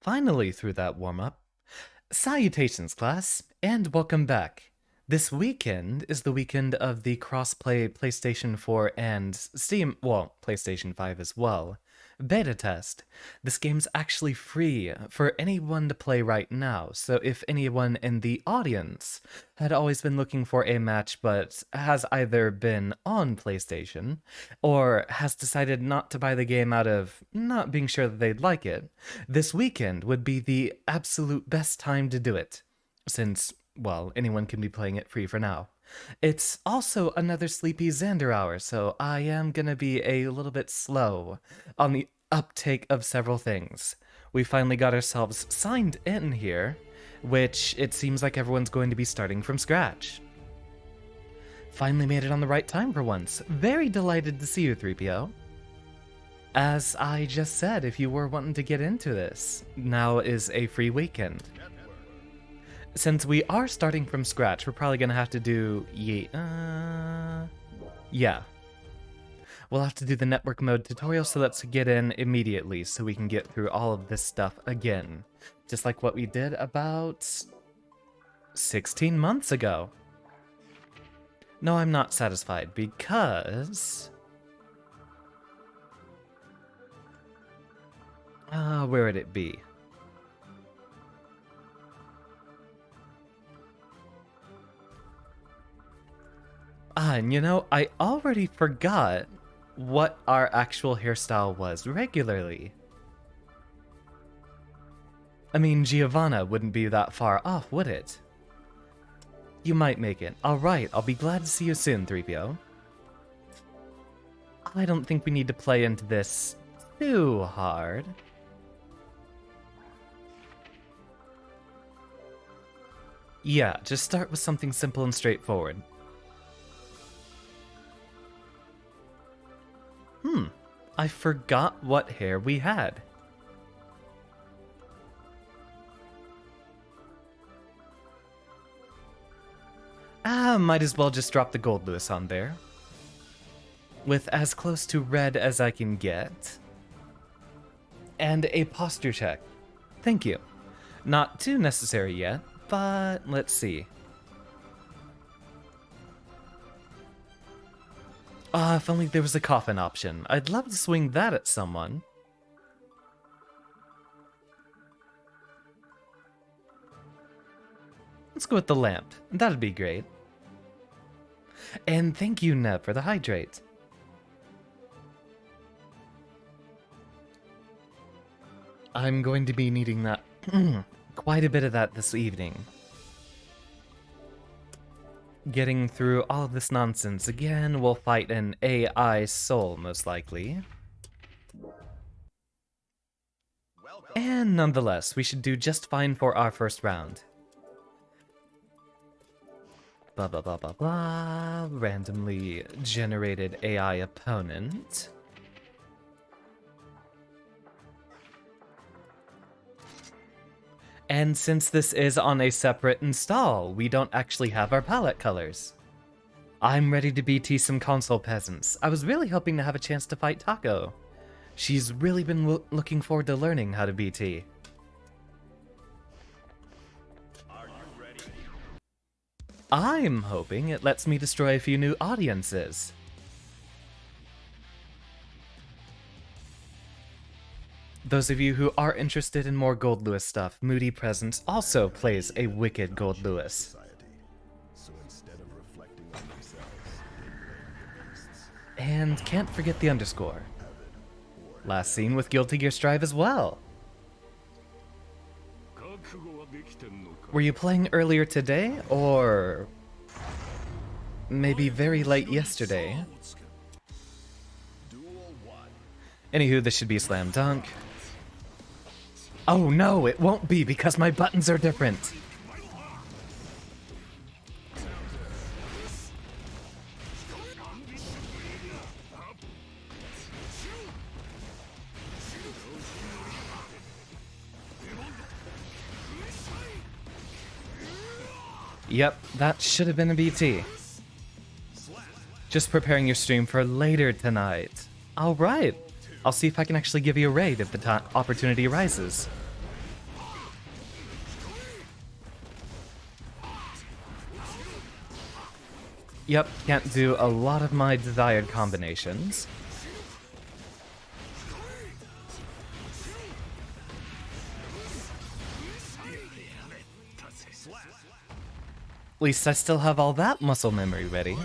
Finally through that warm-up. Salutations, class, and welcome back. This weekend is the weekend of the crossplay PlayStation 4 and Steam, well, PlayStation 5 as well, beta test. This game's actually free for anyone to play right now, so if anyone in the audience had always been looking for a match but has either been on PlayStation or has decided not to buy the game out of not being sure that they'd like it, this weekend would be the absolute best time to do it, since, well, anyone can be playing it free for now. It's also another sleepy Xander hour, so I am gonna be a little bit slow on the uptake of several things. We finally got ourselves signed in here, which it seems like everyone's going to be starting from scratch. Finally made it on the right time for once. Very delighted to see you, 3PO. As I just said, if you were wanting to get into this, now is a free weekend. Since we are starting from scratch, we're probably gonna have to do yeah. We'll have to do the network mode tutorial, so let's get in immediately so we can get through all of this stuff again. Just like what we did about 16 months ago. No, I'm not satisfied because... where would it be? And you know, I already forgot what our actual hairstyle was regularly. I mean, Giovanna wouldn't be that far off, would it? You might make it. Alright, I'll be glad to see you soon, 3PO. I don't think we need to play into this too hard. Yeah, just start with something simple and straightforward. I forgot what hair we had. Might as well just drop the gold Lewis on there. With as close to red as I can get. And a posture check. Thank you. Not too necessary yet, but let's see. If only there was a coffin option. I'd love to swing that at someone. Let's go with the lamp. That'd be great. And thank you, Neb, for the hydrate. I'm going to be needing that quite a bit of that this evening. Getting through all of this nonsense again, we'll fight an AI soul, most likely. And nonetheless, we should do just fine for our first round. Blah blah blah blah blah. Randomly generated AI opponent. And since this is on a separate install, we don't actually have our palette colors. I'm ready to BT some console peasants. I was really hoping to have a chance to fight Taco. She's really been looking forward to learning how to BT. Are you ready? I'm hoping it lets me destroy a few new audiences. Those of you who are interested in more Gold Lewis stuff, Moody Presence also plays a wicked Gold Lewis. So instead of reflecting on themselves, they blame the beasts. And can't forget the underscore. Last seen with Guilty Gear Strive as well. Were you playing earlier today, or maybe very late yesterday? Anywho, this should be a slam dunk. Oh no, it won't be because my buttons are different. Yep, that should have been a BT. Just preparing your stream for later tonight. Alright, I'll see if I can actually give you a raid if the opportunity arises. Yep, can't do a lot of my desired combinations. At least I still have all that muscle memory ready.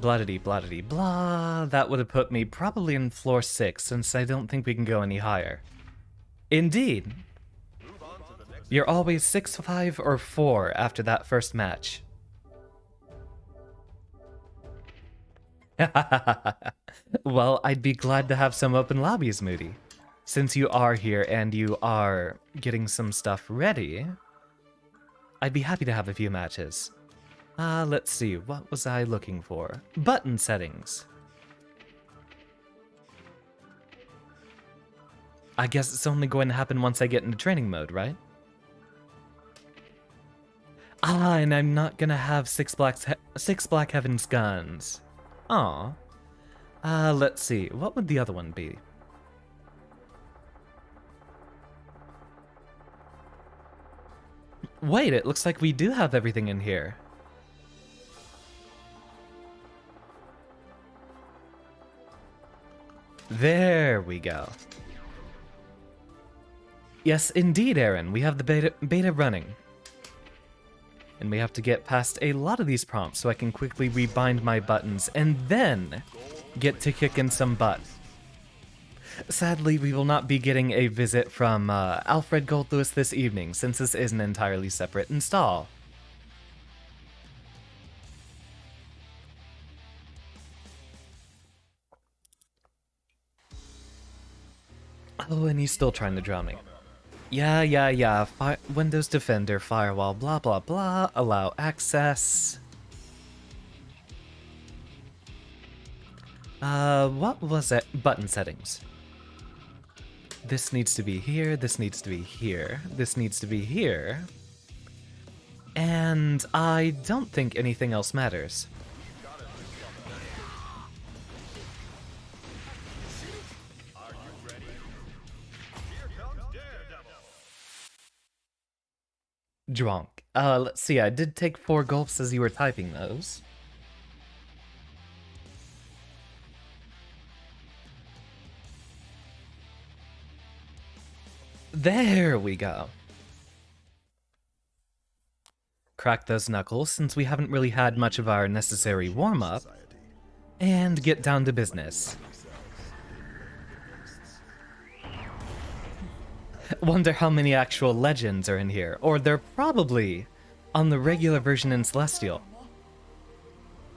Bloodity bloodity blah. That would have put me probably in floor 6, since I don't think we can go any higher. Indeed. You're always 6, 5, or 4 after that first match. Well, I'd be glad to have some open lobbies, Moody. Since you are here and you are getting some stuff ready, I'd be happy to have a few matches. Let's see, what was I looking for? Button settings. I guess it's only going to happen once I get into training mode, right? And I'm not gonna have six Black Heavens guns. Aw. Let's see, what would the other one be? Wait, it looks like we do have everything in here. There we go. Yes, indeed, Aaron, we have the beta running. And we have to get past a lot of these prompts so I can quickly rebind my buttons and then get to kicking some butt. Sadly, we will not be getting a visit from Alfred Goldlewis this evening, since this is an entirely separate install. Oh, and he's still trying to drown me. Yeah. Windows Defender, firewall, blah blah blah, allow access. What was it? Button settings. This needs to be here, this needs to be here, this needs to be here. And I don't think anything else matters. Drunk. Let's see, I did take 4 gulps as you were typing those. There we go. Crack those knuckles, since we haven't really had much of our necessary warm-up, and get down to business. Wonder how many actual legends are in here, or they're probably on the regular version in Celestial.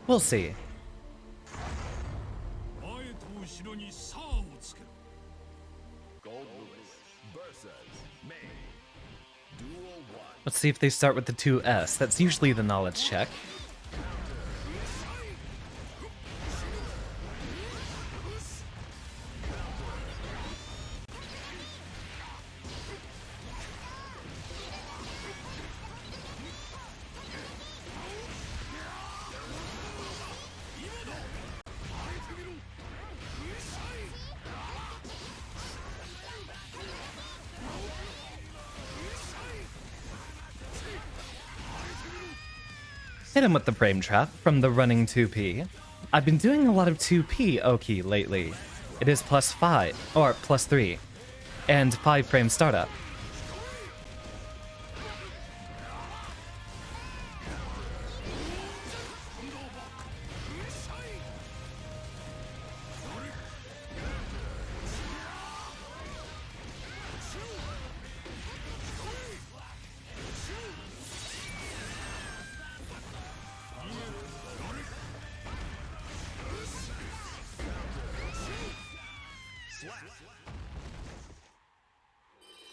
We'll see. Let's see if they start with the 2S. That's usually the knowledge check. Hit him with the frame trap from the running 2P. I've been doing a lot of 2P Oki lately. It is +5, or +3, and 5 frame startup.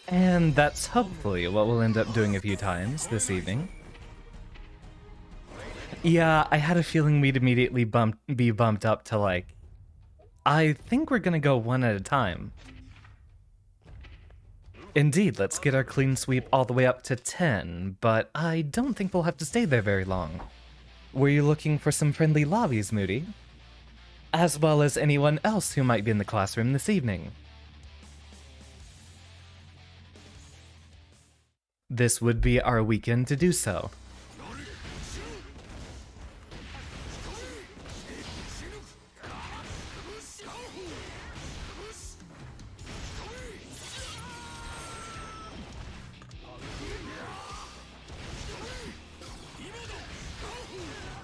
And that's hopefully what we'll end up doing a few times this evening. Yeah, I had a feeling we'd immediately be bumped up to, like, I think we're gonna go one at a time. Indeed, let's get our clean sweep all the way up to 10, but I don't think we'll have to stay there very long. Were you looking for some friendly lobbies, Moody? As well as anyone else who might be in the classroom this evening. this would be our weekend to do so.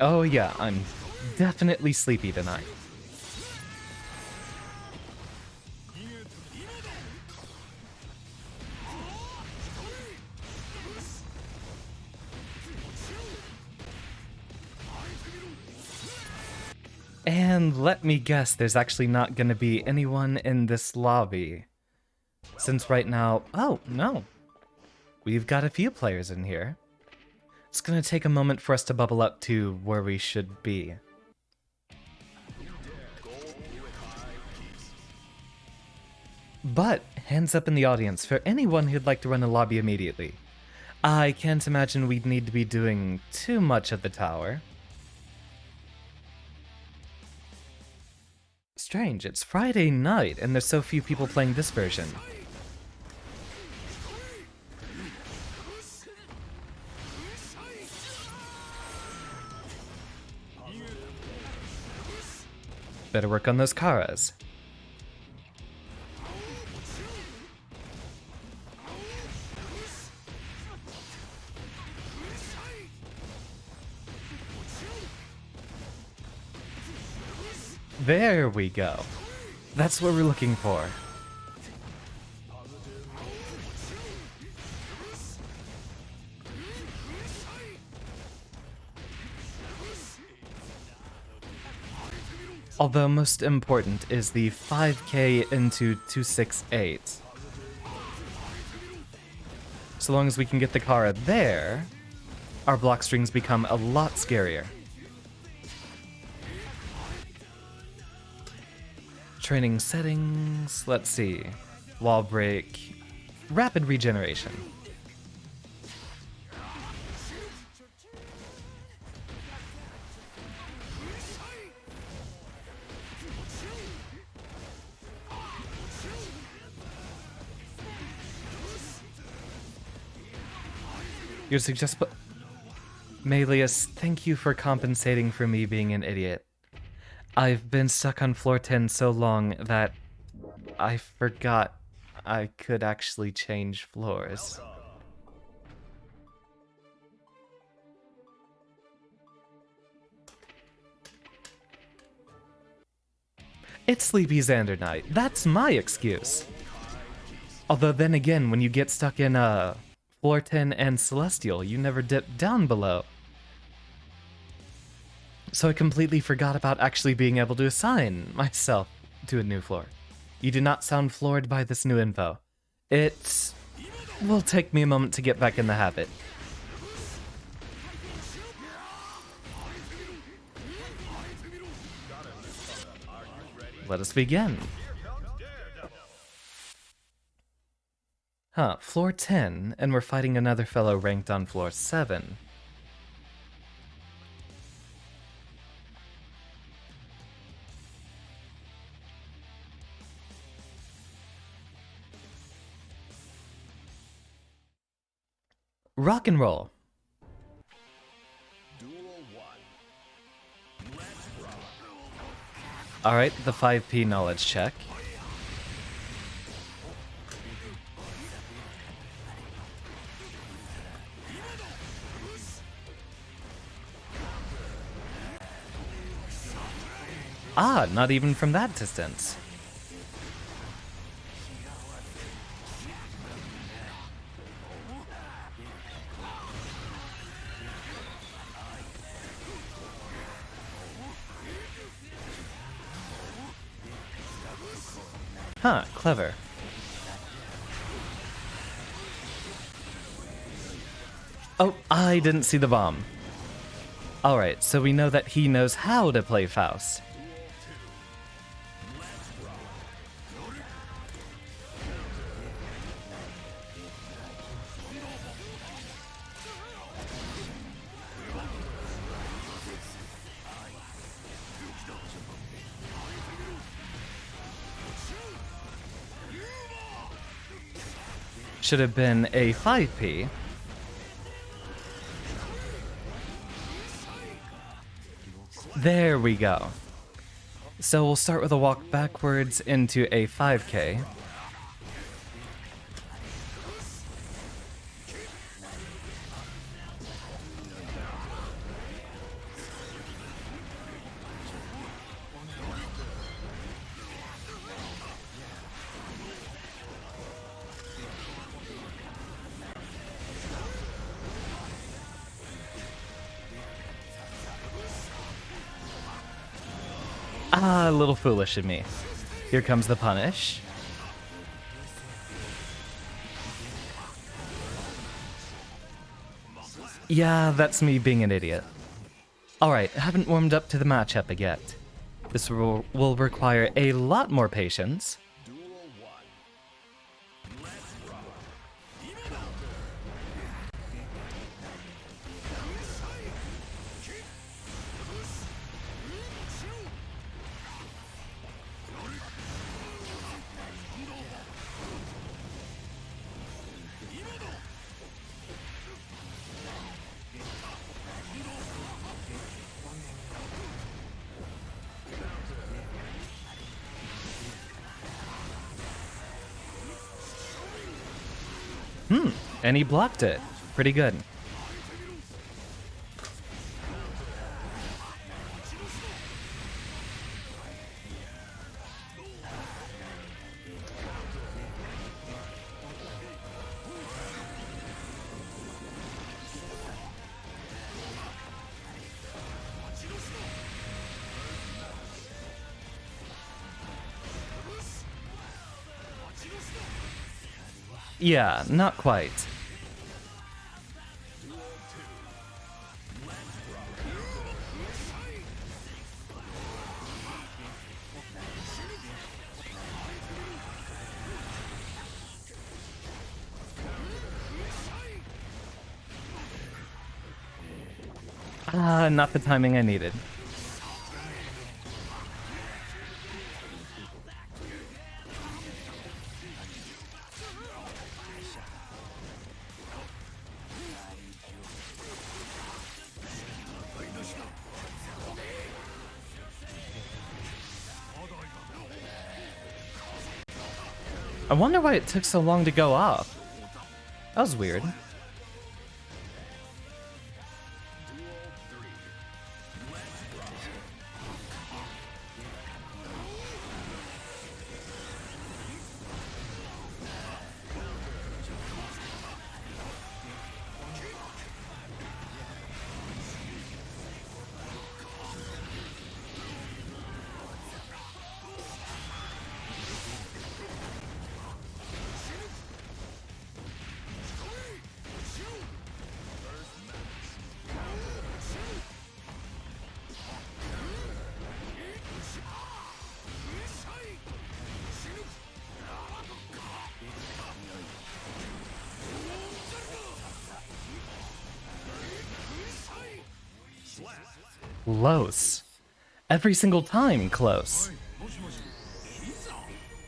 Oh yeah, I'm definitely sleepy tonight. And let me guess, there's actually not going to be anyone in this lobby. Since right now... Oh, no. We've got a few players in here. It's going to take a moment for us to bubble up to where we should be. But, hands up in the audience for anyone who'd like to run a lobby immediately. I can't imagine we'd need to be doing too much at the tower. Strange, it's Friday night and there's so few people playing this version. Better work on those Karas. There we go. That's what we're looking for. Although most important is the 5k into 268. So long as we can get the Kara there, our block strings become a lot scarier. Training settings, let's see. Wall break, rapid regeneration. Your suggest... Melius, thank you for compensating for me being an idiot. I've been stuck on floor 10 so long that I forgot I could actually change floors. It's Sleepy Xander night. That's my excuse. Although then again, when you get stuck in floor 10 and Celestial, you never dip down below. So I completely forgot about actually being able to assign myself to a new floor. You do not sound floored by this new info. It will take me a moment to get back in the habit. Let us begin. Huh, floor 10, and we're fighting another fellow ranked on floor 7. Rock and roll. Alright, the 5p knowledge check. Ah, not even from that distance. Huh, clever. Oh, I didn't see the bomb. Alright, so we know that he knows how to play Faust. Should have been a 5p, There we go. So we'll start with a walk backwards into a 5K. Ah, a little foolish of me. Here comes the punish. Yeah, that's me being an idiot. Alright, haven't warmed up to the matchup yet. This will require a lot more patience. And he blocked it. Pretty good. Yeah, not quite. Ah, not the timing I needed. I wonder why it took so long to go off. That was weird. Close. Every single time, close.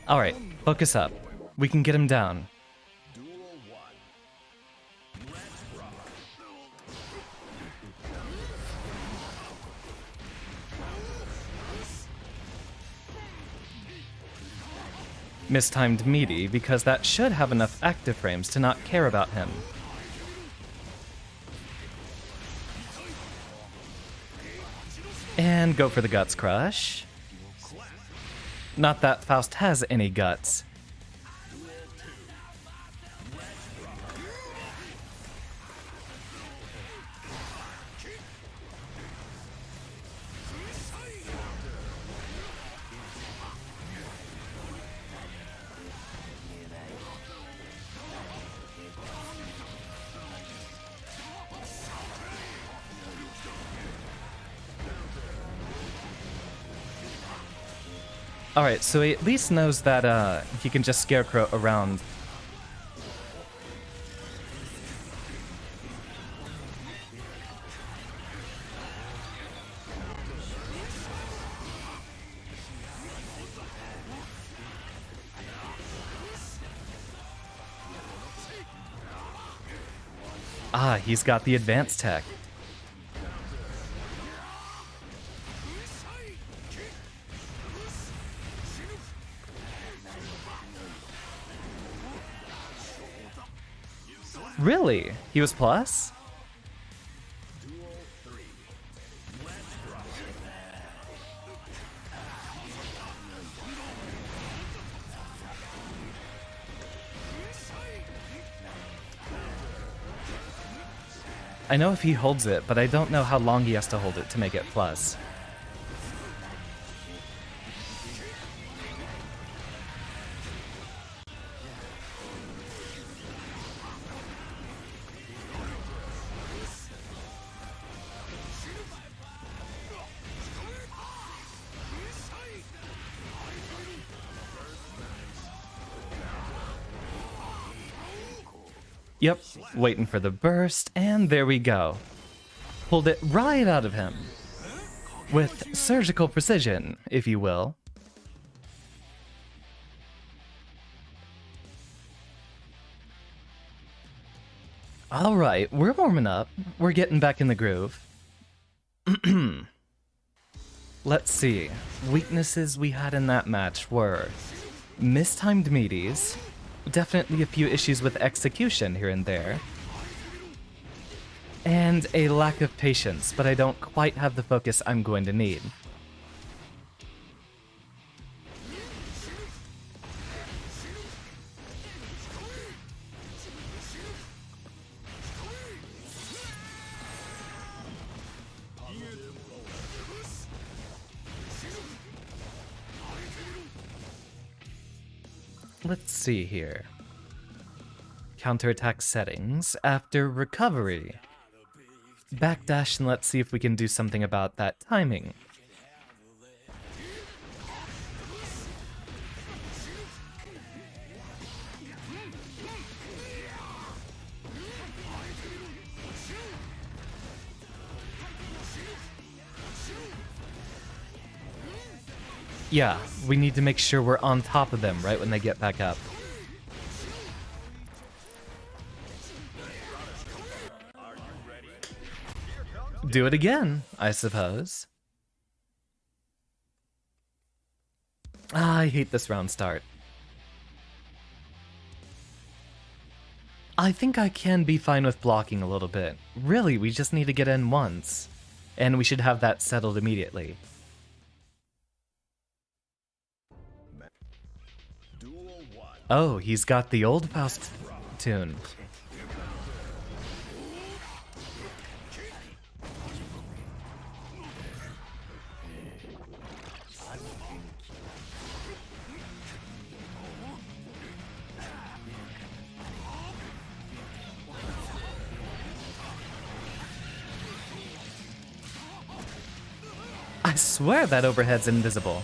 Alright, focus up. We can get him down. Mistimed meaty because that should have enough active frames to not care about him. And go for the Guts Crush. Not that Faust has any guts. Alright, so he at least knows that he can just scarecrow around. Ah, he's got the advanced tech. Really? He was plus? Duel 3. Let's rock. I know if he holds it, but I don't know how long he has to hold it to make it plus. Yep, waiting for the burst, and there we go. Pulled it right out of him. With surgical precision, if you will. Alright, we're warming up. We're getting back in the groove. Let's see. Weaknesses we had in that match were mistimed meaties, definitely a few issues with execution here and there, and a lack of patience, but I don't quite have the focus I'm going to need. Let's see here. Counterattack settings after recovery. Backdash and let's see if we can do something about that timing. Yeah, we need to make sure we're on top of them right when they get back up. Do it again, I suppose. I hate this round start. I think I can be fine with blocking a little bit. Really, we just need to get in once. And we should have that settled immediately. Duel 1. Oh, he's got the old Faust tune. I swear that overhead's invisible.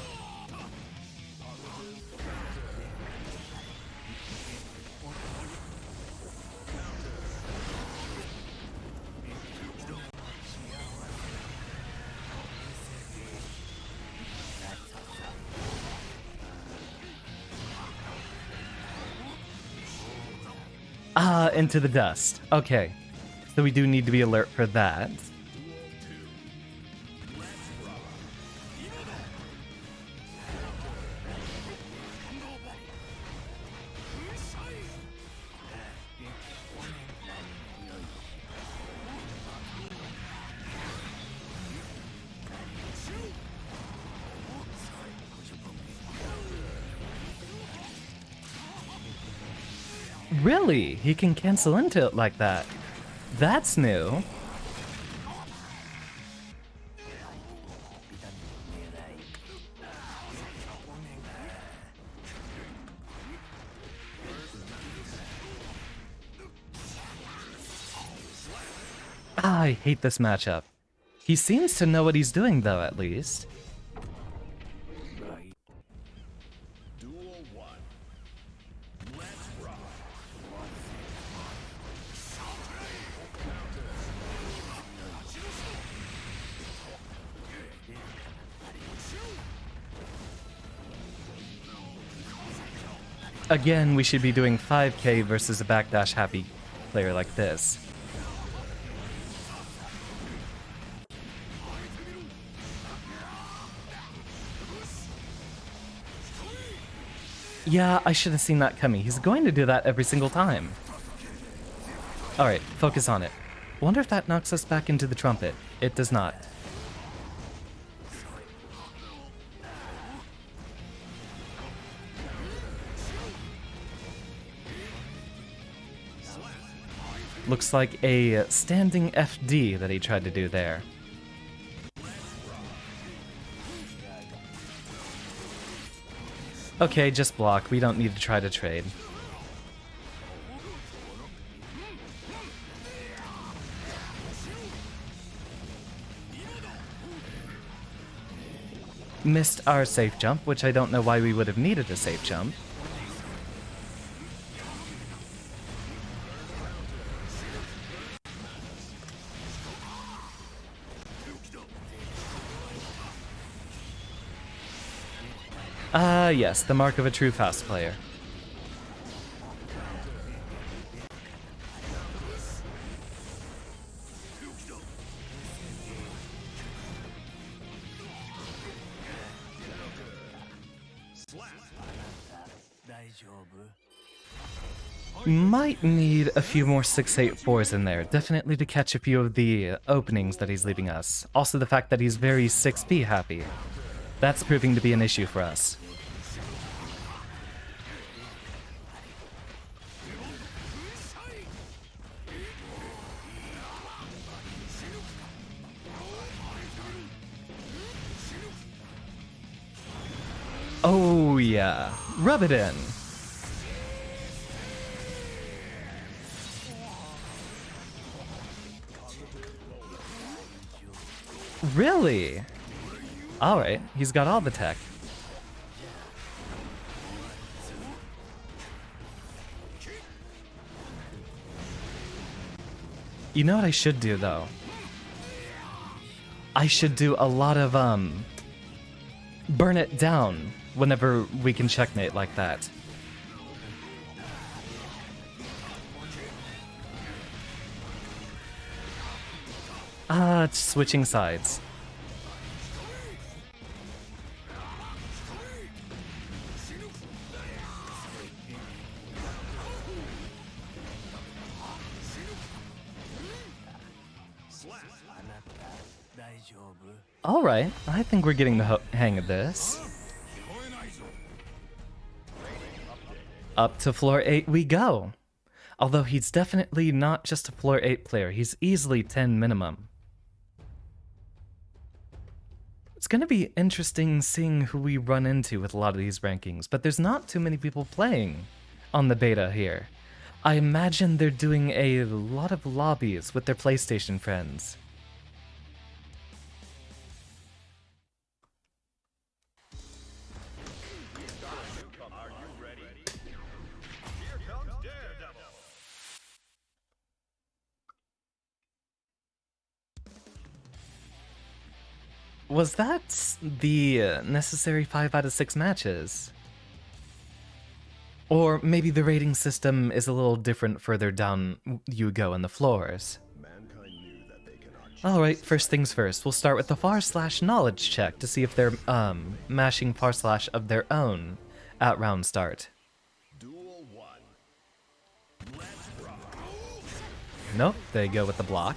Into the dust. Okay. So we do need to be alert for that. Really? He can cancel into it like that? That's new. I hate this matchup. He seems to know what he's doing though, at least. Duel 1. Let's rock. Again, we should be doing 5k versus a backdash happy player like this. Yeah, I should have seen that coming. He's going to do that every single time. Alright, focus on it. Wonder if that knocks us back into the trumpet. It does not. Looks like a standing FD that he tried to do there. Okay, just block. We don't need to try to trade. Missed our safe jump, which I don't know why we would have needed a safe jump. Yes, the mark of a true fast player. Might need a few more 6-8-4s in there, definitely to catch a few of the openings that he's leaving us. Also the fact that he's very 6B happy. That's proving to be an issue for us. Oh yeah, rub it in. Really? Alright, he's got all the tech. You know what I should do though? I should do a lot of burn it down whenever we can checkmate like that. It's switching sides. Alright, I think we're getting the hang of this. Up to floor 8 we go. Although he's definitely not just a floor 8 player, he's easily 10 minimum. It's gonna be interesting seeing who we run into with a lot of these rankings, but there's not too many people playing on the beta here. I imagine they're doing a lot of lobbies with their PlayStation friends. Was that the necessary 5 out of 6 matches? Or maybe the rating system is a little different further down you go in the floors. Alright, first things first, we'll start with the / knowledge check to see if they're mashing / of their own at round start. Nope, they go with the block.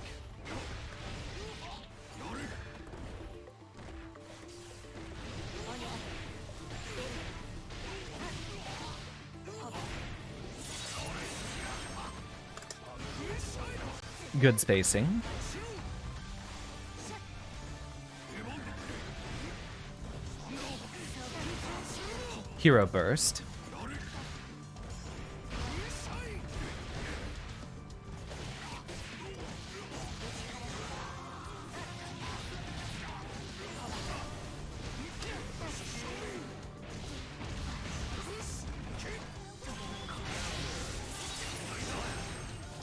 Good spacing. Hero burst.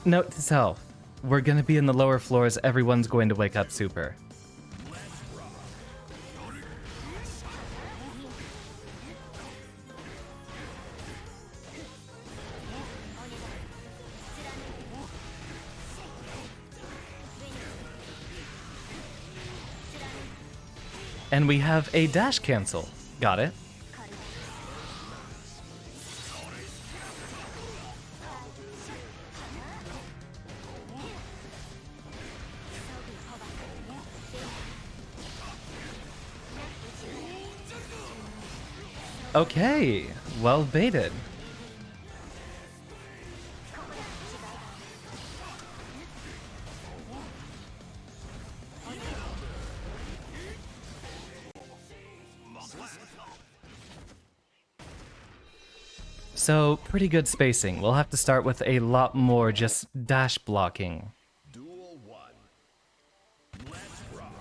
Note to self. We're gonna be in the lower floors, everyone's going to wake up super. And we have a dash cancel. Got it. Okay, well baited. So, pretty good spacing. We'll have to start with a lot more just dash blocking. Duel 1. Let's rock.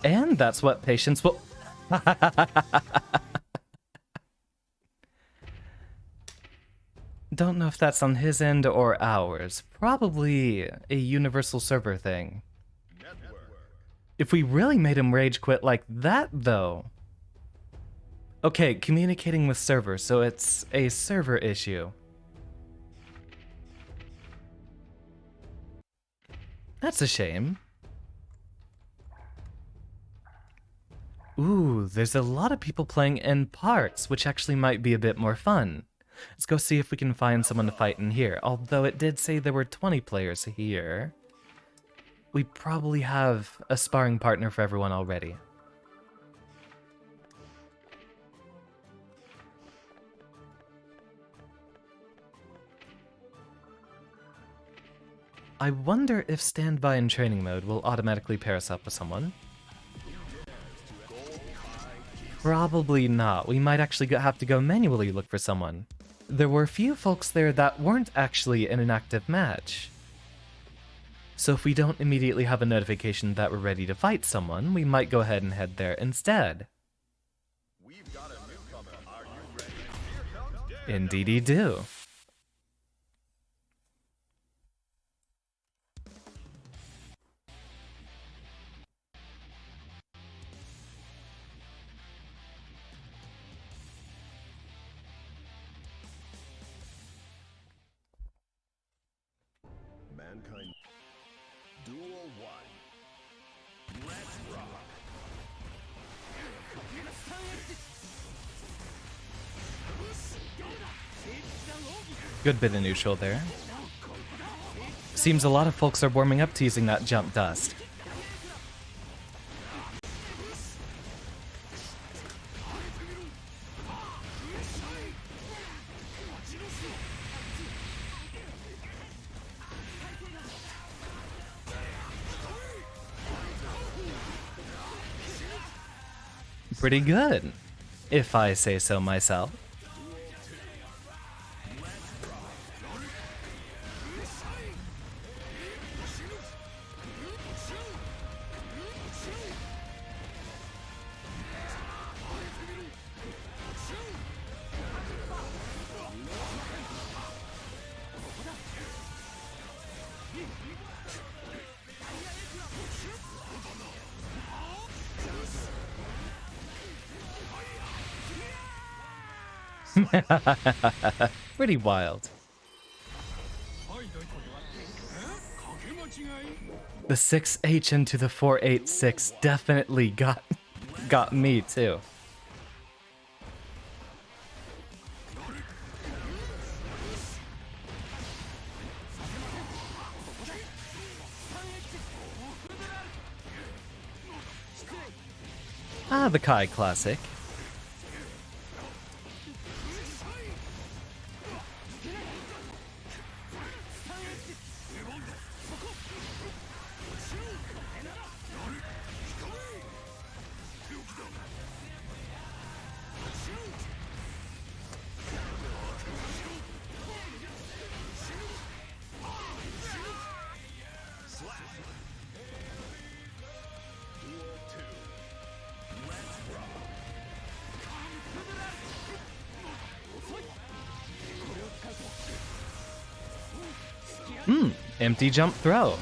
And that's what patience will... Don't know if that's on his end or ours. Probably a universal server thing. If we really made him rage quit like that, though... Okay, communicating with server, so it's a server issue. That's a shame. Ooh, there's a lot of people playing in parks, which actually might be a bit more fun. Let's go see if we can find someone to fight in here, although it did say there were 20 players here. We probably have a sparring partner for everyone already. I wonder if standby in training mode will automatically pair us up with someone. Probably not. We might actually have to go manually look for someone. There were a few folks there that weren't actually in an active match. So if we don't immediately have a notification that we're ready to fight someone, we might go ahead and head there instead. We've got a newcomer. Are you ready? Here comes Dare. Indeedy do. Mankind. Duel 1. Let's rock. Good bit of neutral there. Seems a lot of folks are warming up to using that jump dust. Pretty good, if I say so myself. Pretty wild. The 6H into the 486 definitely got me too. Ah, the Kai classic. Empty jump throw.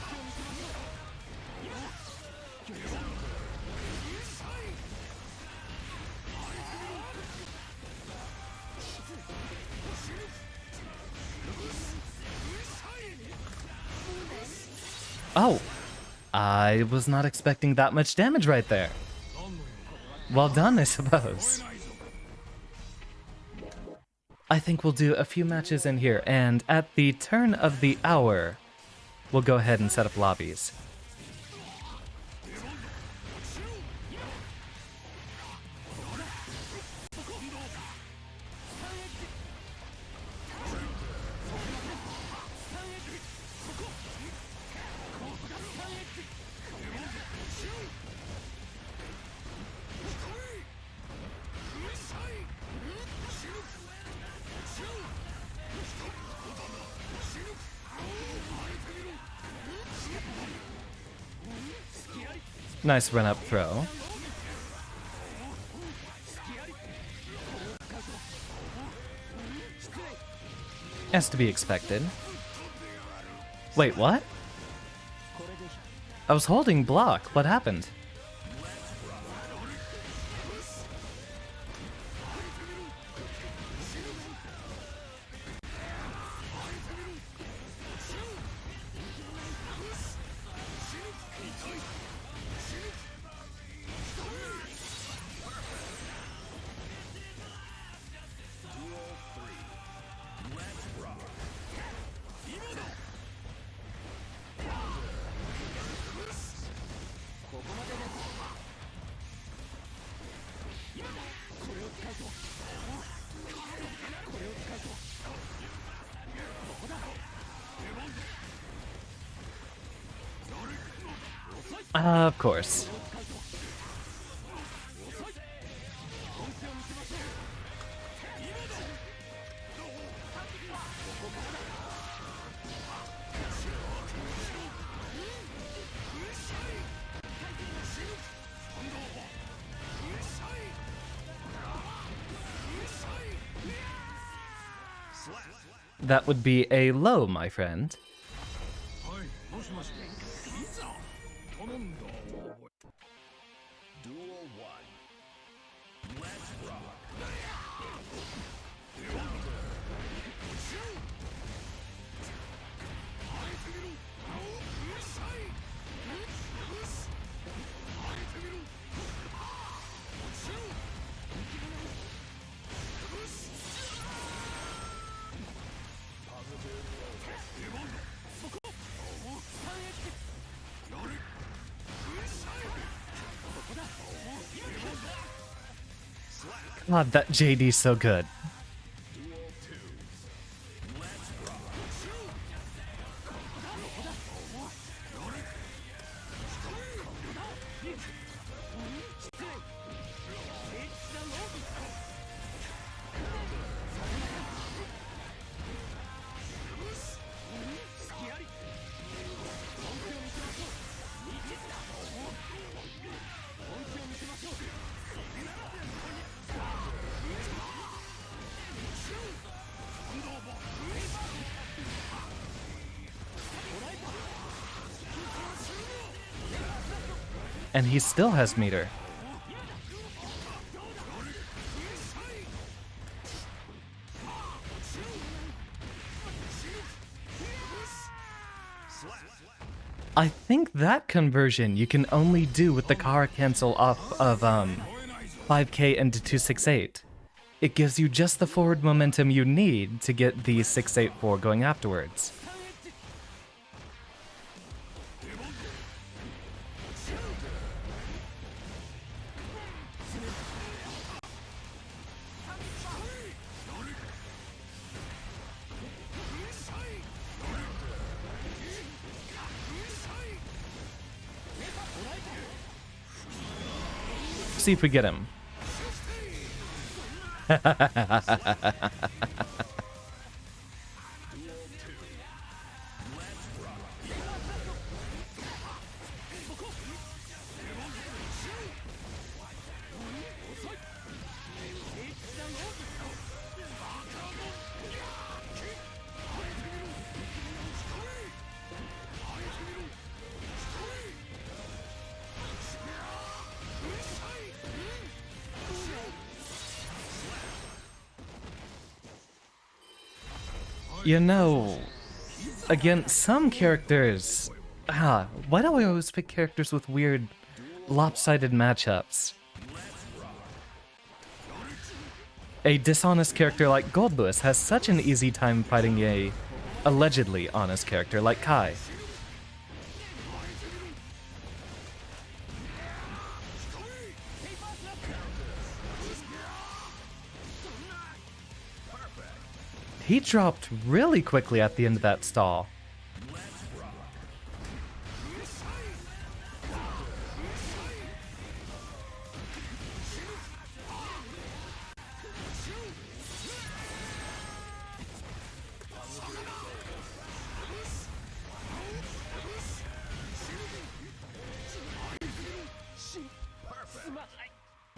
Oh, I was not expecting that much damage right there. Well done, I suppose. I think we'll do a few matches in here, and at the turn of the hour, we'll go ahead and set up lobbies. Nice run up throw. As to be expected. Wait, what? I was holding block. What happened? Of course. That would be a low, my friend. God, that JD's so good. And he still has meter. I think that conversion you can only do with the car cancel off of 5k into 268. It gives you just the forward momentum you need to get the 684 going afterwards. See if we get him. You know, again, some characters... why do I always pick characters with weird, lopsided matchups? A dishonest character like Goldlewis has such an easy time fighting a allegedly honest character like Kai. He dropped really quickly at the end of that stall.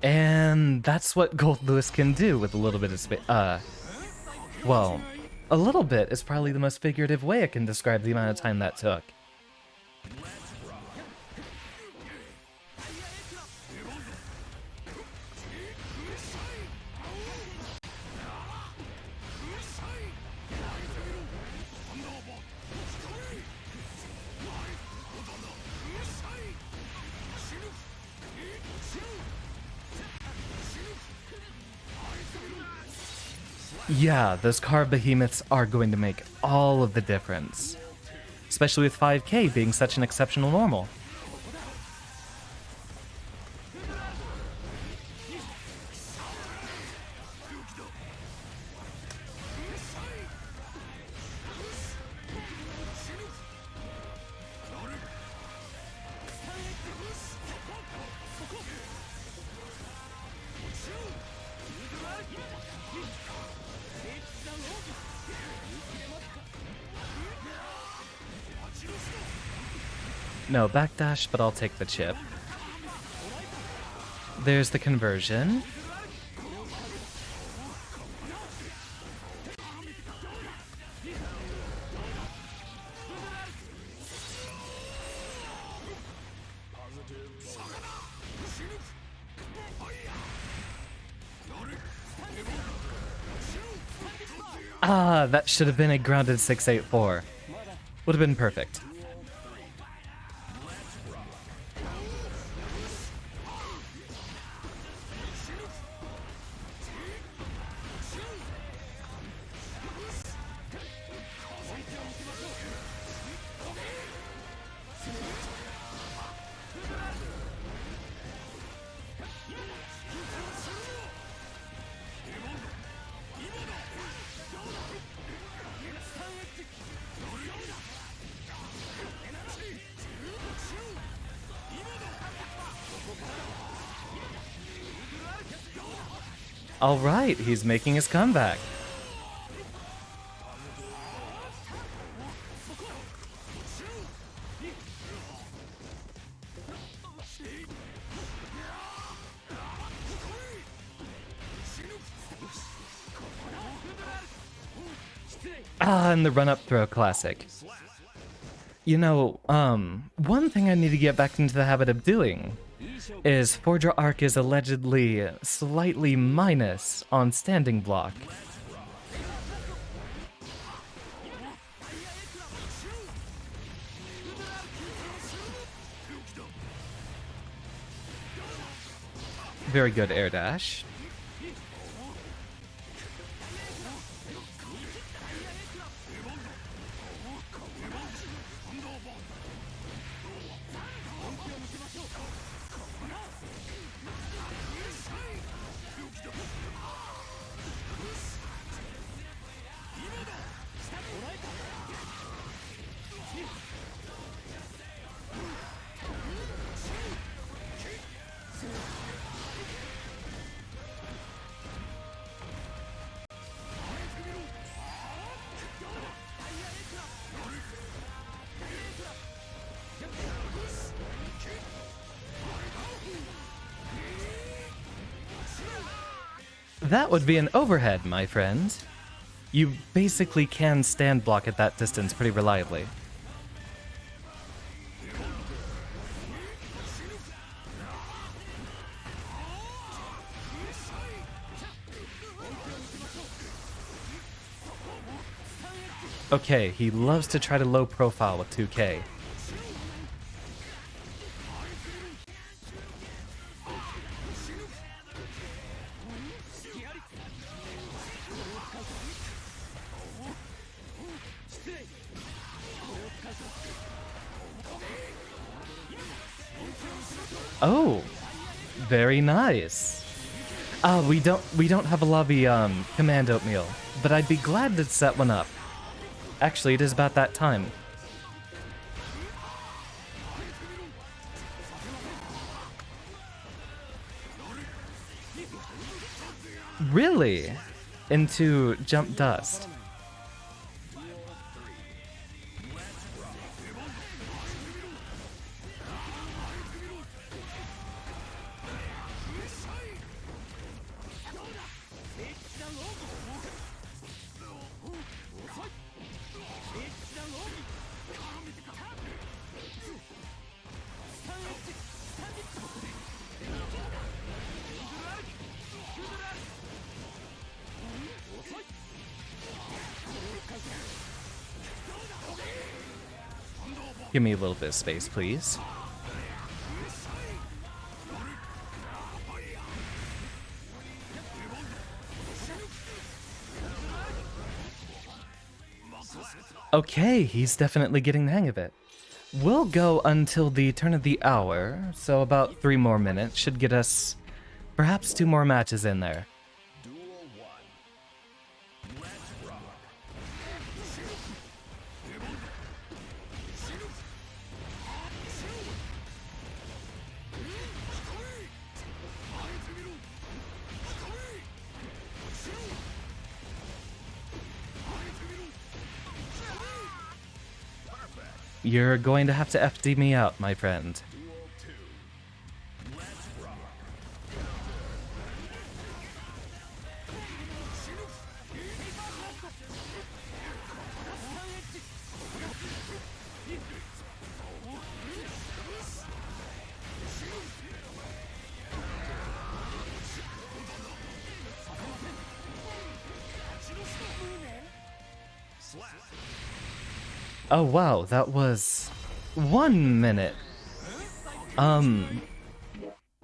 And that's what Goldlewis can do with a little bit of space. Well, a little bit is probably the most figurative way I can describe the amount of time that took. Yeah, those car behemoths are going to make all of the difference. Especially with 5K being such an exceptional normal. No backdash, but I'll take the chip. There's the conversion. That should have been a grounded 684. Would have been perfect. Alright, he's making his comeback. And the run-up throw classic. You know, one thing I need to get back into the habit of doing is Forger Arc is allegedly slightly minus on standing block. Very good air dash. That would be an overhead, my friend. You basically can stand block at that distance pretty reliably. Okay, he loves to try to low profile with 2K. Oh, very nice. We don't have a lobby command oatmeal, but I'd be glad to set one up. Actually, it is about that time. Really? Into jump dust. Give me a little bit of space, please. Okay, he's definitely getting the hang of it. We'll go until the turn of the hour, so about 3 more minutes should get us perhaps 2 more matches in there. You're going to have to FD me out, my friend. Oh wow, that was 1 minute.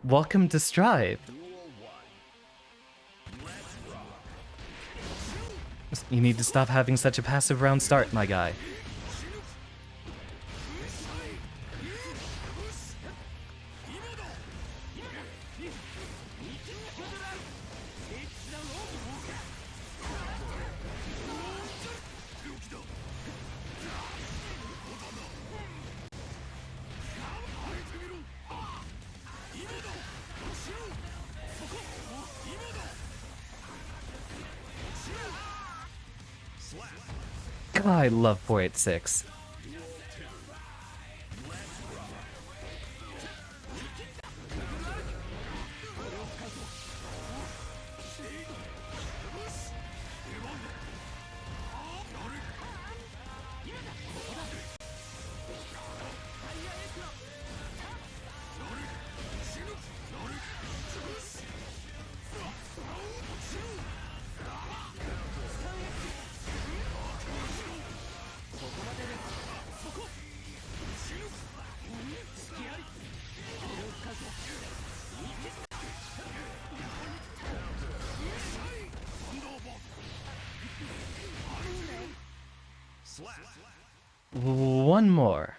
Welcome to Strive. You need to stop having such a passive round start, my guy. God, I love 486. One more.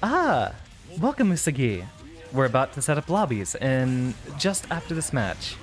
Ah, welcome, Usagi. We're about to set up lobbies, and just after this match.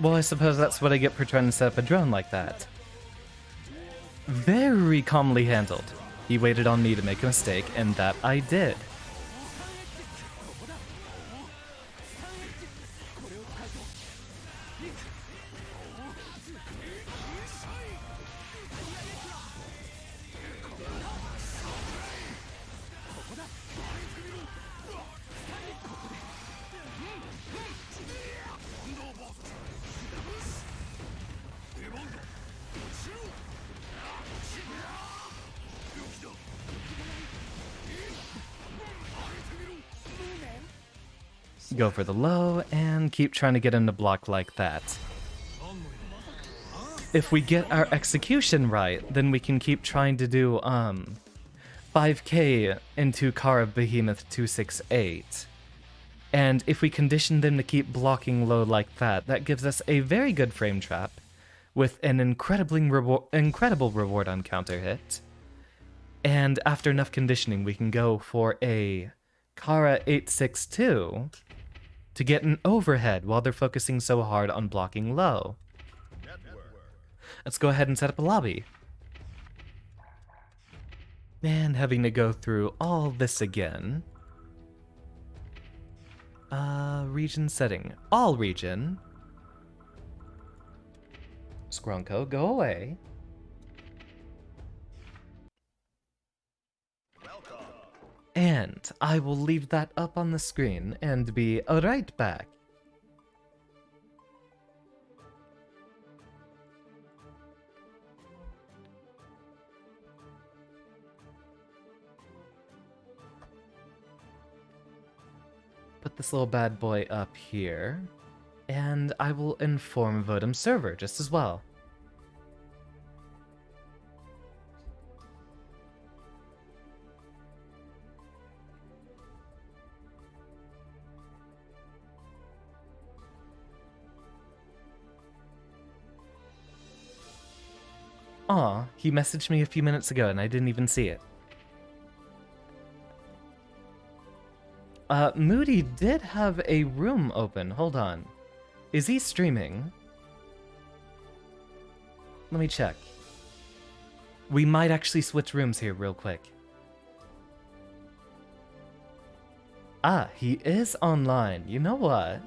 Well, I suppose that's what I get for trying to set up a drone like that. Very calmly handled. He waited on me to make a mistake, and that I did. Go for the low, and keep trying to get him to block like that. If we get our execution right, then we can keep trying to do, 5k into Kara Behemoth 268. And if we condition them to keep blocking low like that, that gives us a very good frame trap, with an incredible reward on counter hit. And after enough conditioning, we can go for a Kara 862 to get an overhead while they're focusing so hard on blocking low. Let's go ahead and set up a lobby. And having to go through all this again. Region setting. All region. Scrunko, go away. And I will leave that up on the screen and be right back. Put this little bad boy up here, and I will inform Vodum server just as well. Aw, he messaged me a few minutes ago and I didn't even see it. Moody did have a room open. Hold on. Is he streaming? Let me check. We might actually switch rooms here real quick. Ah, he is online. You know what?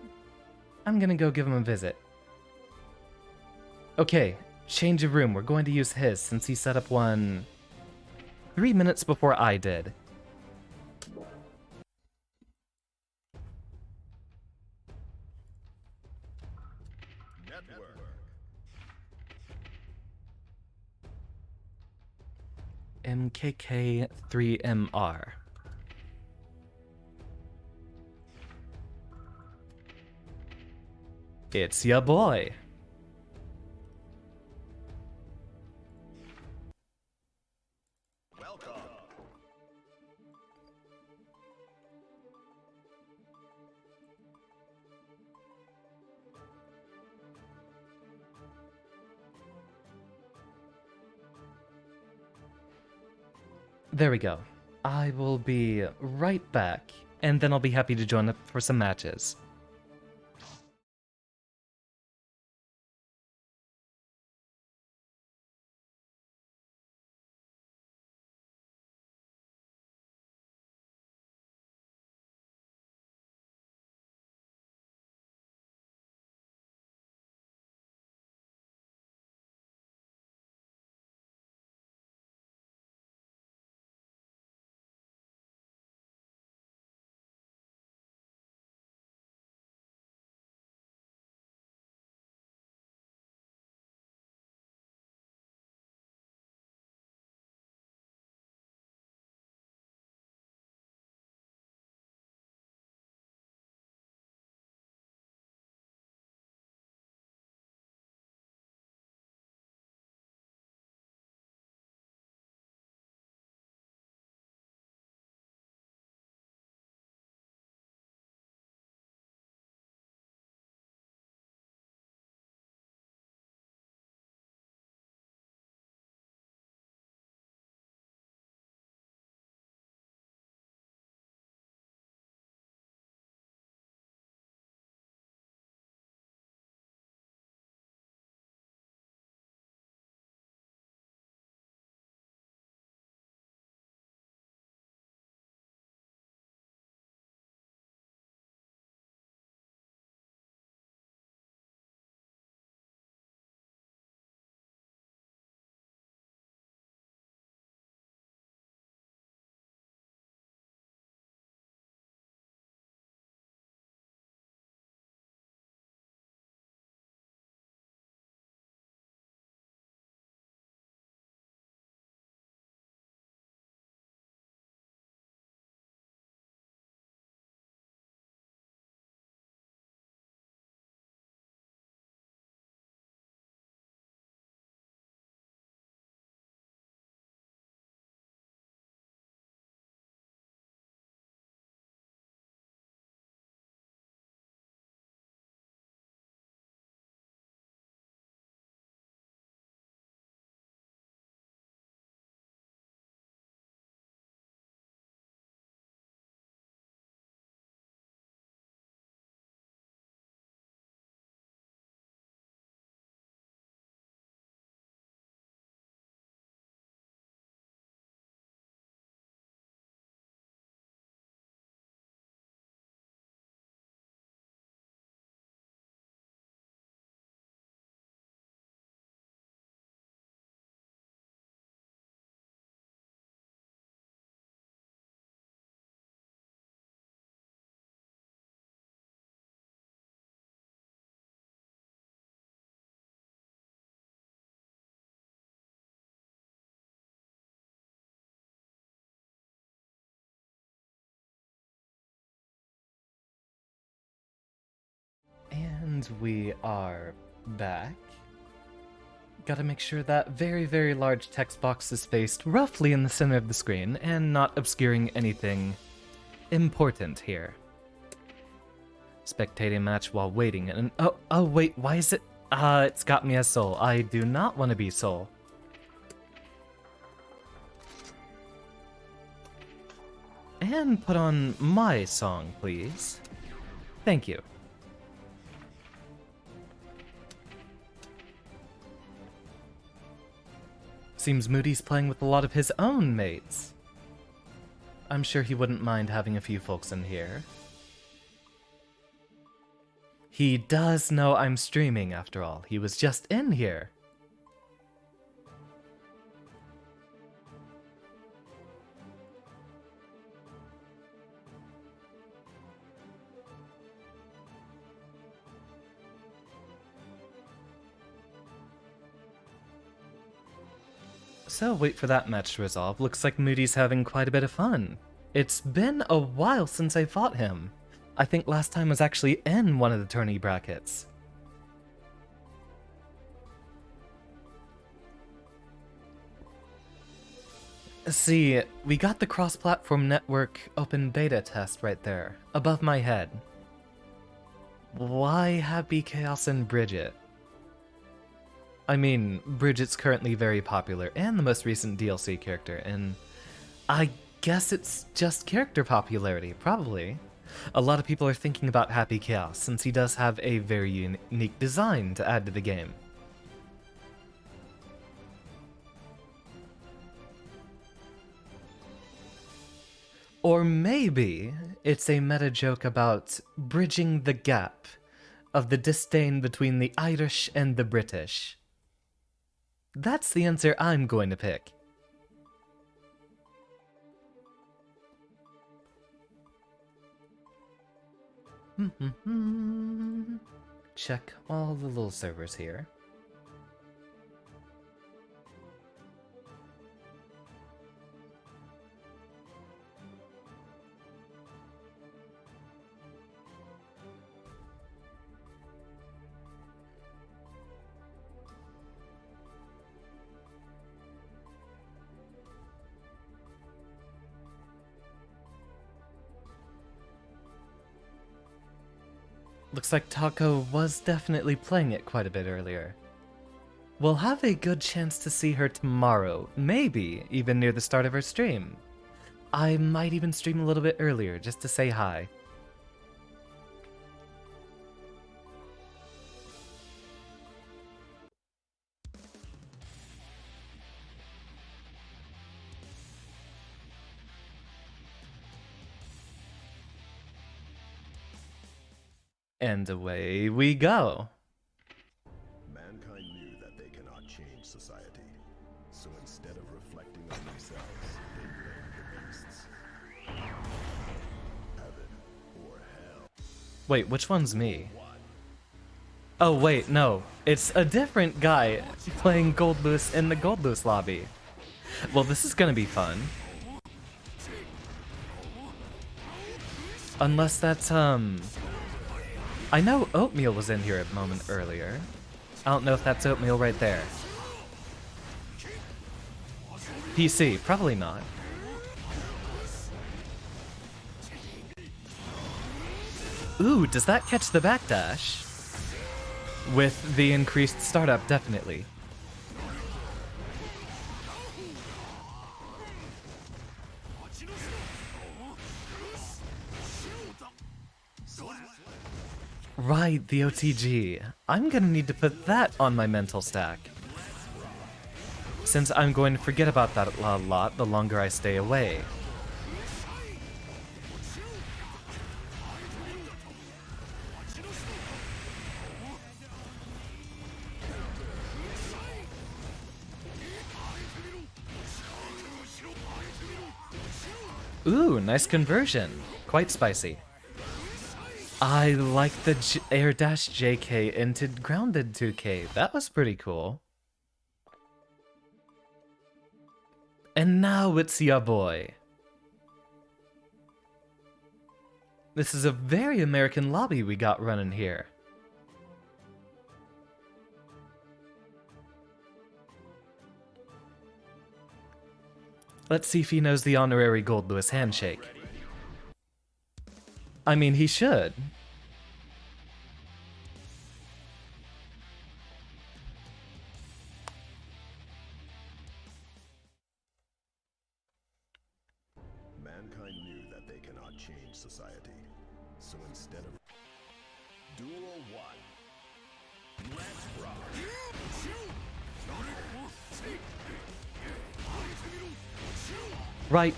I'm gonna go give him a visit. Okay, change of room. We're going to use his since he set up one 3 minutes before I did. MKK3MR. It's ya boy. Welcome. There we go. I will be right back, and then I'll be happy to join up for some matches. And we are back. Gotta make sure that very, very large text box is spaced roughly in the center of the screen and not obscuring anything important here. Spectating match while waiting and oh wait, why is it it's got me as Soul. I do not want to be Soul. And put on my song, please. Thank you. Seems Moody's playing with a lot of his own mates. I'm sure he wouldn't mind having a few folks in here. He does know I'm streaming, after all. He was just in here. So wait for that match to resolve. Looks like Moody's having quite a bit of fun. It's been a while since I fought him. I think last time was actually in one of the tourney brackets. See, we got the cross-platform network open beta test right there, above my head. Why Happy Chaos and Bridget? I mean, Bridget's currently very popular and the most recent DLC character, and I guess it's just character popularity, probably. A lot of people are thinking about Happy Chaos, since he does have a very unique design to add to the game. Or maybe it's a meta joke about bridging the gap of the disdain between the Irish and the British. That's the answer I'm going to pick. Check all the little servers here. Looks like Taco was definitely playing it quite a bit earlier. We'll have a good chance to see her tomorrow, maybe even near the start of her stream. I might even stream a little bit earlier just to say hi. And away we go. Mankind knew that they cannot change society. So instead of reflecting on themselves, they blamed the beasts. Heaven or hell. Wait, which one's me? Oh wait, no. It's a different guy playing Goldloose in the Goldloose lobby. Well, this is gonna be fun. Unless that's, I know Oatmeal was in here a moment earlier. I don't know if that's Oatmeal right there. PC, probably not. Ooh, does that catch the backdash? With the increased startup, definitely. Right, the OTG. I'm gonna need to put that on my mental stack. Since I'm going to forget about that a lot the longer I stay away. Ooh, nice conversion. Quite spicy. I like the air dash JK into grounded 2K. That was pretty cool. And now it's ya boy. This is a very American lobby we got running here. Let's see if he knows the honorary Gold Lewis handshake. I mean, he should. Mankind knew that they cannot change society. So instead of Duel 1. Let's rock. Right,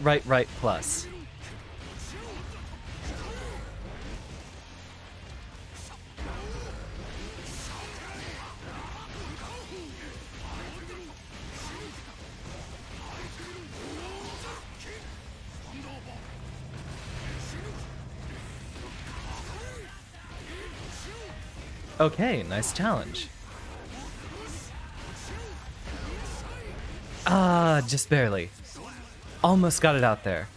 plus. Okay, nice challenge. Ah, just barely. Almost got it out there.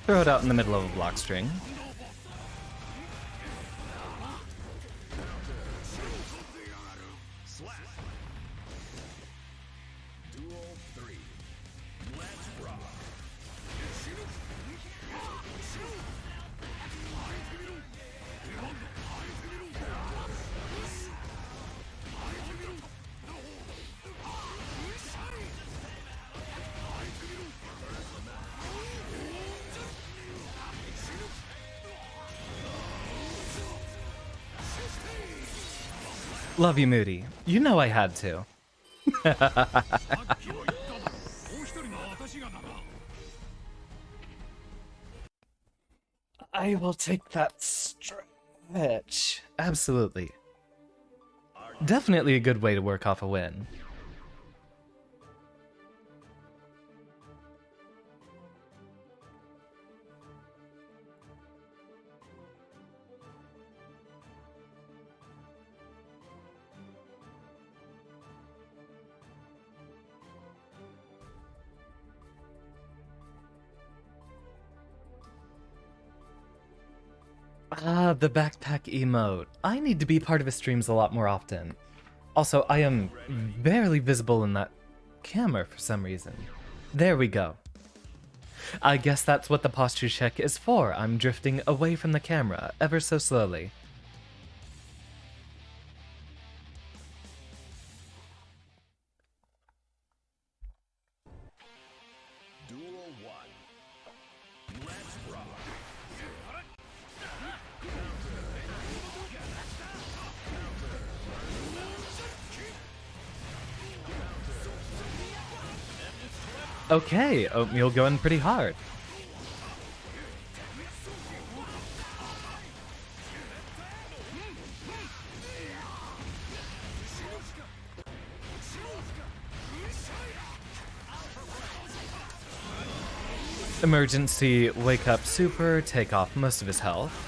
Throw it out in the middle of a block string. Duel 3. Let's rock. Love you, Moody. You know I had to. I will take that stretch. Absolutely. Definitely a good way to work off a win. Ah, the backpack emote. I need to be part of his streams a lot more often. Also, I am barely visible in that camera for some reason. There we go. I guess that's what the posture check is for. I'm drifting away from the camera, ever so slowly. Duel 1. Let's rock. Okay, oatmeal going pretty hard. Emergency wake up super, take off most of his health.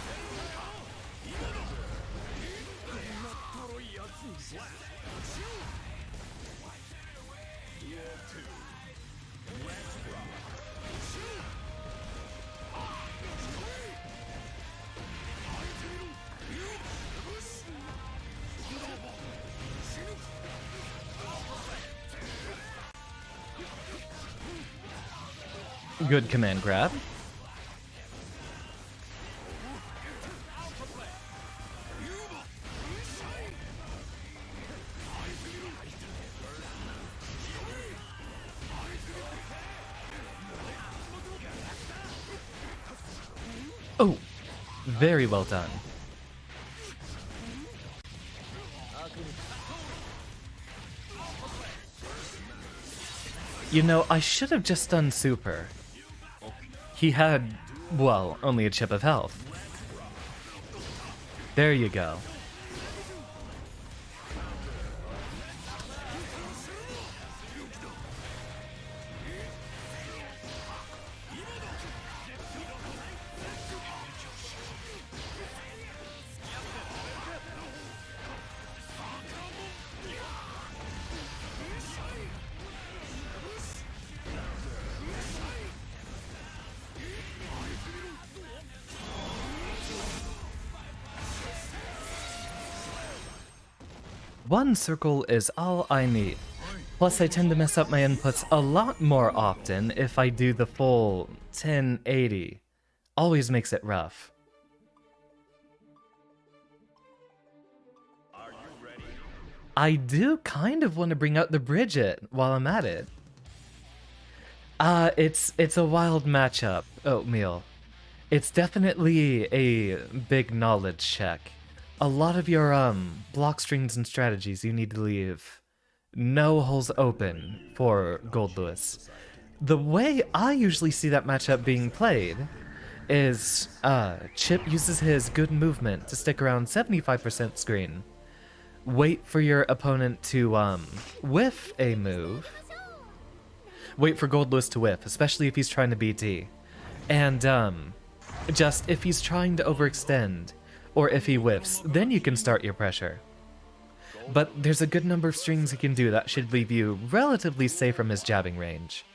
Good command grab. Oh, very well done. You know, I should have just done super. He had, well, only a chip of health. There you go. One circle is all I need. Plus, I tend to mess up my inputs a lot more often if I do the full 1080. Always makes it rough. Are you ready? I do kind of want to bring out the Bridget while I'm at it. It's a wild matchup, Oatmeal. It's definitely a big knowledge check. A lot of your block strings and strategies you need to leave no holes open for Gold Lewis. The way I usually see that matchup being played is Chip uses his good movement to stick around 75% screen. Wait for your opponent to whiff a move. Wait for Gold Lewis to whiff, especially if he's trying to BT. And just if he's trying to overextend, or if he whiffs, then you can start your pressure. But there's a good number of strings he can do that should leave you relatively safe from his jabbing range.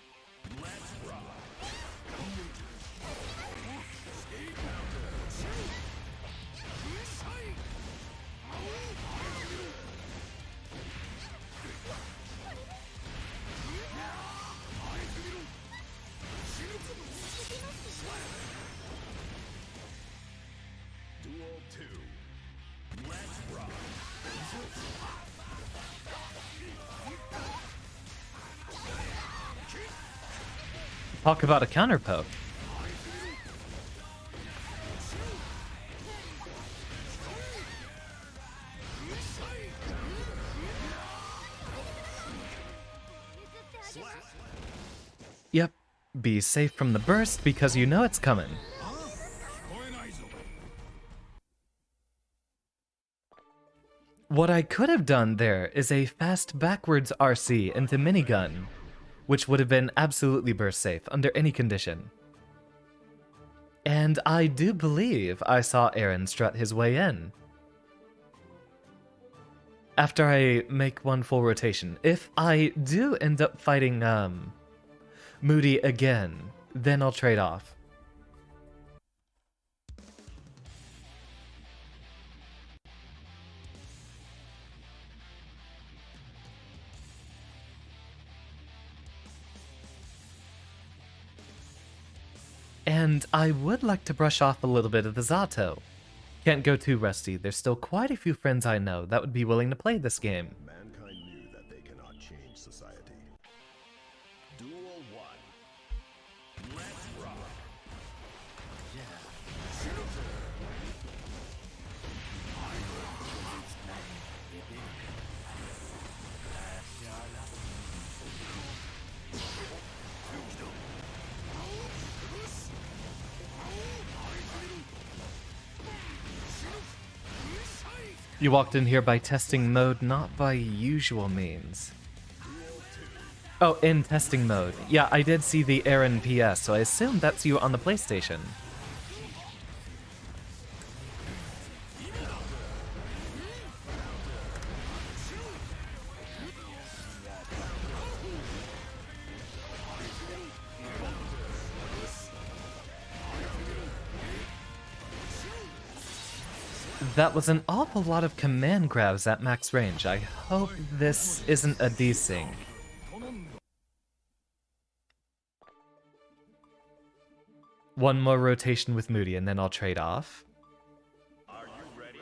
Duel 2. Let's rock. Talk about a counter poke. Yep, be safe from the burst because you know it's coming. What I could have done there is a fast backwards RC into minigun, which would have been absolutely burst safe under any condition. And I do believe I saw Aaron strut his way in. After I make one full rotation, if I do end up fighting Moody again, then I'll trade off. And I would like to brush off a little bit of the Zato. Can't go too rusty, there's still quite a few friends I know that would be willing to play this game. Mankind knew that they cannot change society. Duel 1. Let's rock. You walked in here by testing mode, not by usual means. Oh, in testing mode. Yeah, I did see the Aaron PS, so I assume that's you on the PlayStation. That was an awful lot of command grabs at max range. I hope this isn't a desync. One more rotation with Moody and then I'll trade off. Are you ready?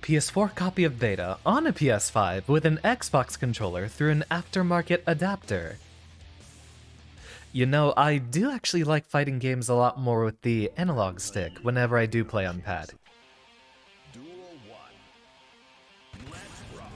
PS4 copy of Beta on a PS5 with an Xbox controller through an aftermarket adapter. You know, I do actually like fighting games a lot more with the analog stick whenever I do play on pad. Duel 1. Let's rock.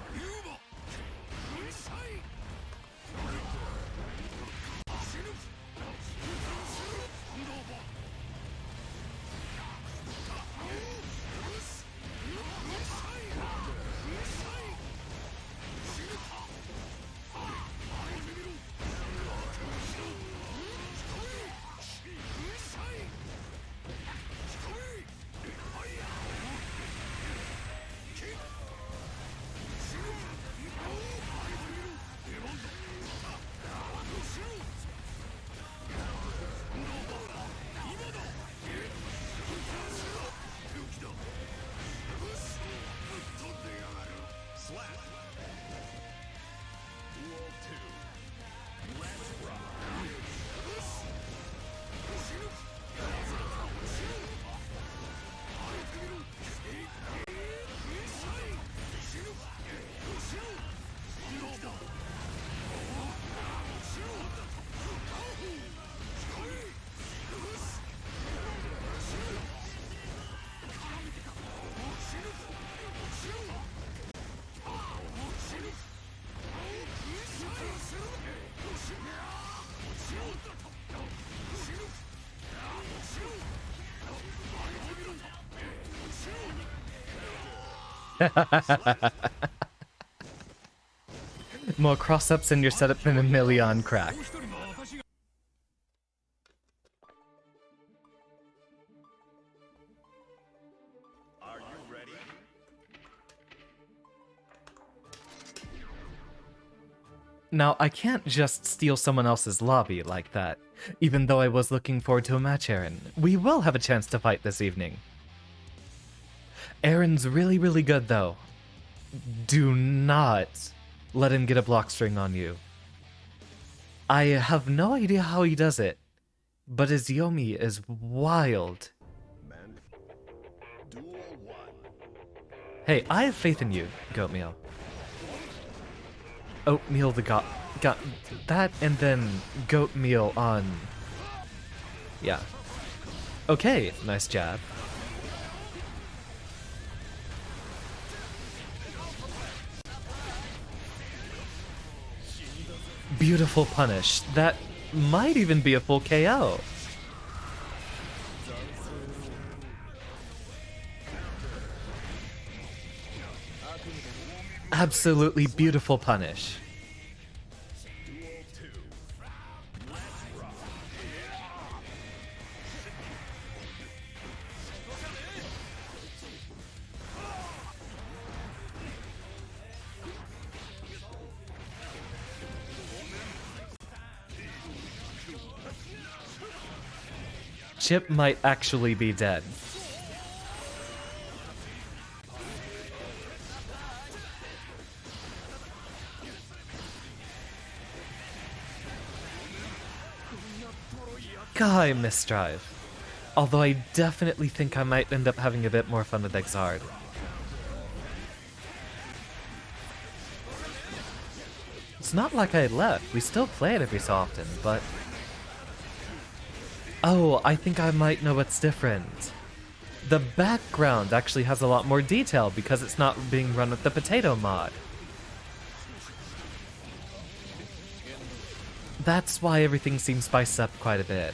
More cross-ups in your setup than a million crack. Are you ready? Now, I can't just steal someone else's lobby like that. Even though I was looking forward to a match, Aaron. We will have a chance to fight this evening. Aaron's really, really good, though. Do not let him get a block string on you. I have no idea how he does it, but his Yomi is wild. Man. Duel 1. Hey, I have faith in you, Goatmeal. Oatmeal the got that, and then Goatmeal on... Yeah. Okay, nice jab. Beautiful punish. That might even be a full KO. Absolutely beautiful punish. Duel 2. Let's rock. Chip might actually be dead. God, I misdrive. Although I definitely think I might end up having a bit more fun with Exard. It's not like I left. We still play it every so often, but... Oh, I think I might know what's different. The background actually has a lot more detail because it's not being run with the potato mod. That's why everything seems spiced up quite a bit.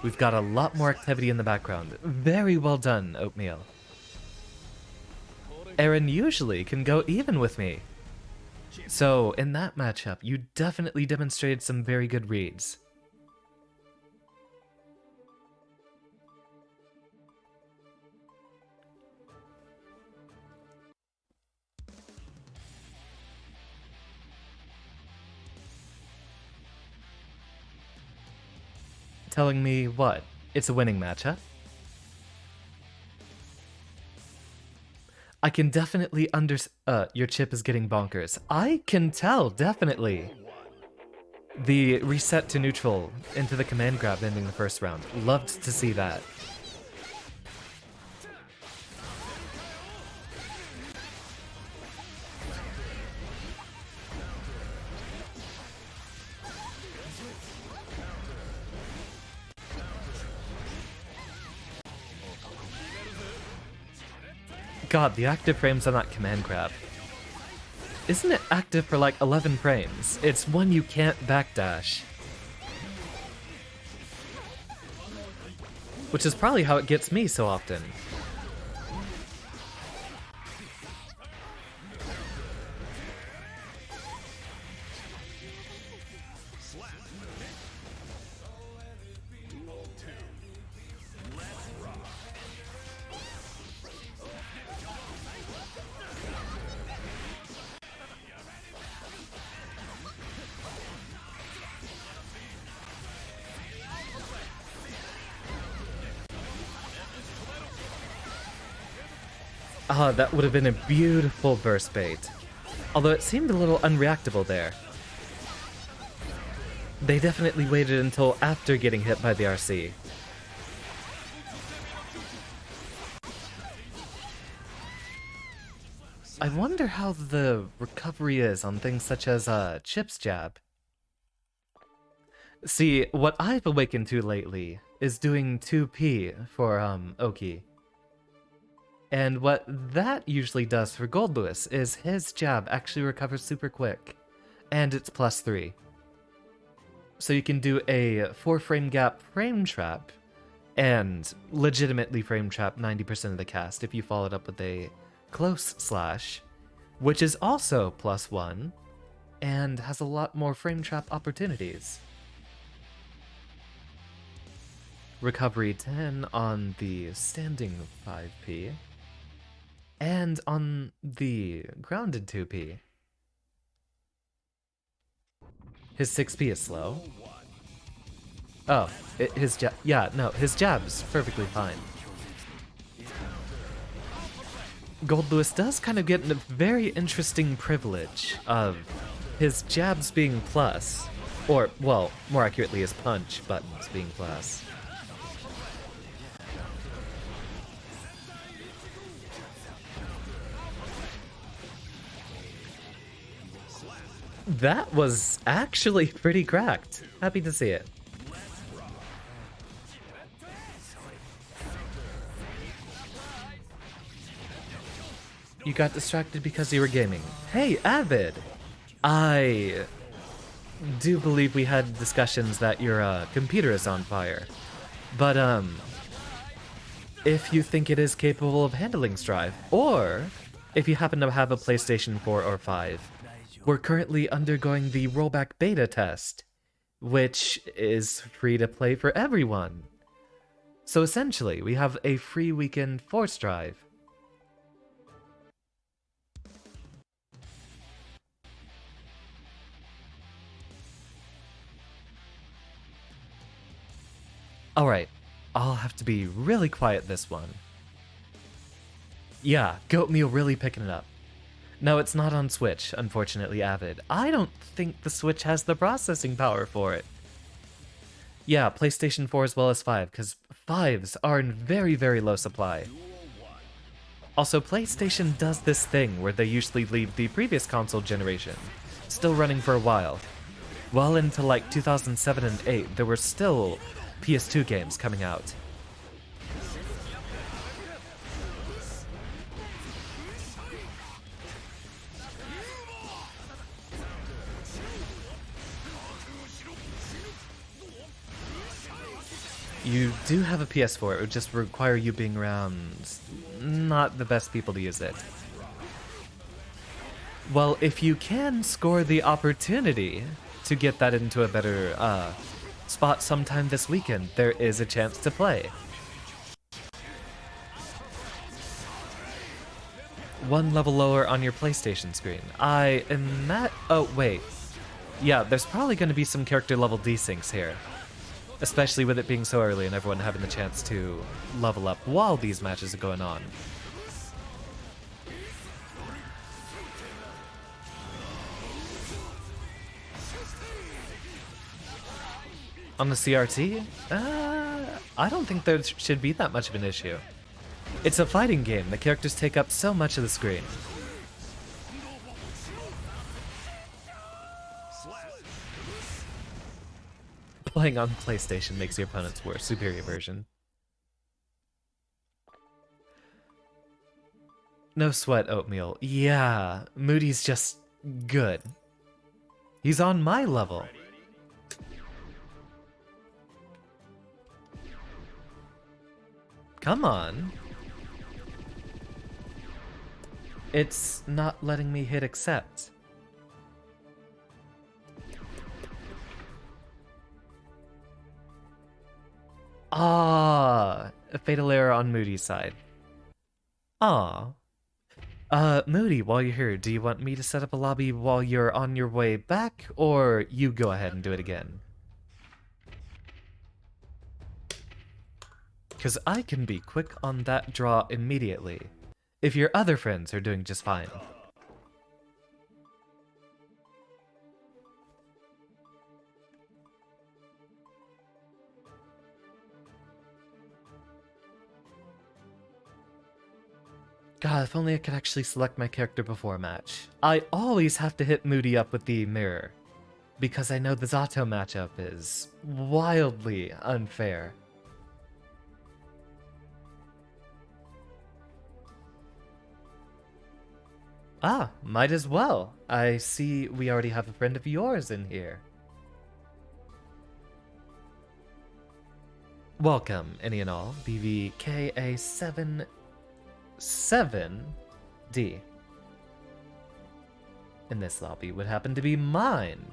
We've got a lot more activity in the background. Very well done, Oatmeal. Aaron usually can go even with me. So, in that matchup, you definitely demonstrated some very good reads. Telling me what? It's a winning matchup? I can definitely your chip is getting bonkers. I can tell, definitely. The reset to neutral into the command grab ending the first round. Loved to see that. God, the active frames on that command grab. Isn't it active for like 11 frames? It's one you can't backdash. Which is probably how it gets me so often. Duel 2. Let's rock. Ah, that would have been a beautiful burst bait. Although it seemed a little unreactable there. They definitely waited until after getting hit by the RC. I wonder how the recovery is on things such as Chip's jab. See, what I've awakened to lately is doing 2P for Oki. And what that usually does for Gold Lewis is his jab actually recovers super quick. And it's +3. So you can do a 4-frame gap frame trap and legitimately frame trap 90% of the cast if you follow it up with a close slash, which is also +1 and has a lot more frame trap opportunities. Recovery 10 on the standing 5p, and on the grounded 2p. His 6p is slow. Oh, his jab's perfectly fine. Gold Lewis does kind of get a very interesting privilege of his jabs being plus, or, well, more accurately, his punch buttons being plus. That was actually pretty cracked. Happy to see it. You got distracted because you were gaming. Hey, Avid! I do believe we had discussions that your computer is on fire. But, if you think it is capable of handling Strive, or if you happen to have a PlayStation 4 or 5, we're currently undergoing the rollback beta test, which is free to play for everyone. So essentially, we have a free weekend for Strive. Alright, I'll have to be really quiet this one. Yeah, Goatmeal really picking it up. No, it's not on Switch, unfortunately, Avid. I don't think the Switch has the processing power for it. Yeah, PlayStation 4 as well as 5, because 5s are in very, very low supply. Also, PlayStation does this thing where they usually leave the previous console generation still running for a while. Well into like 2007 and 8, there were still PS2 games coming out. You do have a PS4, it would just require you being around not the best people to use it. Well, if you can score the opportunity to get that into a better spot sometime this weekend, there is a chance to play. One level lower on your PlayStation screen. I am not... Oh, wait. Yeah, there's probably going to be some character level desyncs here. Especially with it being so early and everyone having the chance to level up while these matches are going on. On the CRT? I don't think there should be that much of an issue. It's a fighting game. The characters take up so much of the screen. Playing on PlayStation makes your opponent's worse, superior version. No sweat, Oatmeal. Yeah, Moody's just good. He's on my level. Come on. It's not letting me hit accept. Ah, a fatal error on Moody's side. Ah. Moody, while you're here, do you want me to set up a lobby while you're on your way back, or you go ahead and do it again? Because I can be quick on that draw immediately, if your other friends are doing just fine. God, if only I could actually select my character before a match. I always have to hit Moody up with the mirror, because I know the Zato matchup is wildly unfair. Ah, might as well. I see we already have a friend of yours in here. Welcome, any and all, BVKA77 D. And this lobby would happen to be mine.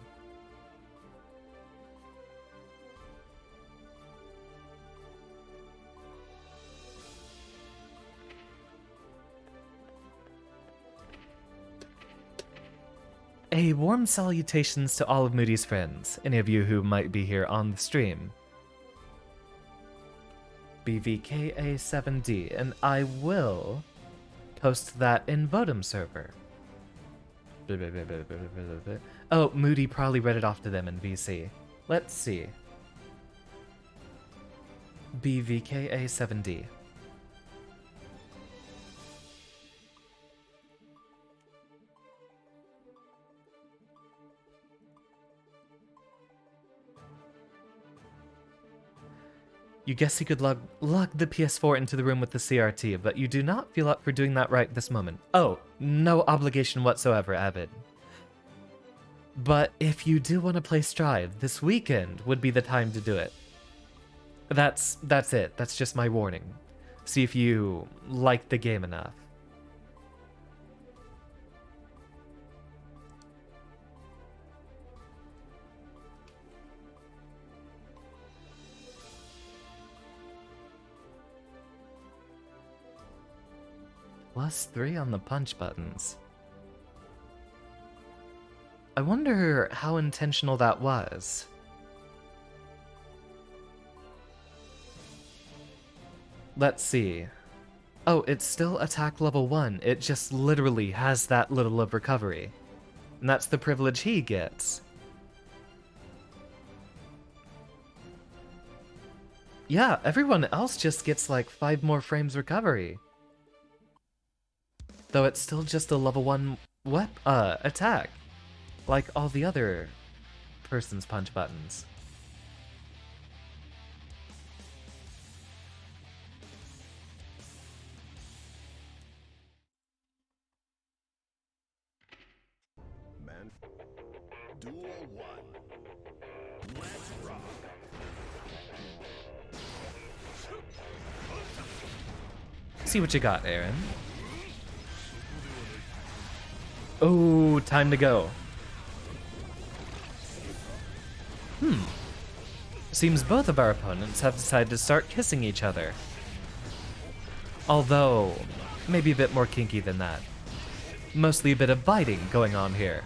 A warm salutations to all of Moody's friends, any of you who might be here on the stream. BVKA7D, and I will post that in Votum server. Oh, Moody probably read it off to them in VC. Let's see. BVKA7D. You guess you could lug the PS4 into the room with the CRT, but you do not feel up for doing that right this moment. Oh, no obligation whatsoever, Avid. But if you do want to play Stride, this weekend would be the time to do it. That's it. That's just my warning. See if you like the game enough. +3 on the punch buttons. I wonder how intentional that was. Let's see. Oh, it's still attack level 1. It just literally has that little of recovery. And that's the privilege he gets. Yeah, everyone else just gets like 5 more frames recovery. Though it's still just a level 1 attack, like all the other person's punch buttons. Man, Duel 1. Let's rock. See what you got, Aaron. Oh, time to go. Seems both of our opponents have decided to start kissing each other. Although, maybe a bit more kinky than that. Mostly a bit of biting going on here.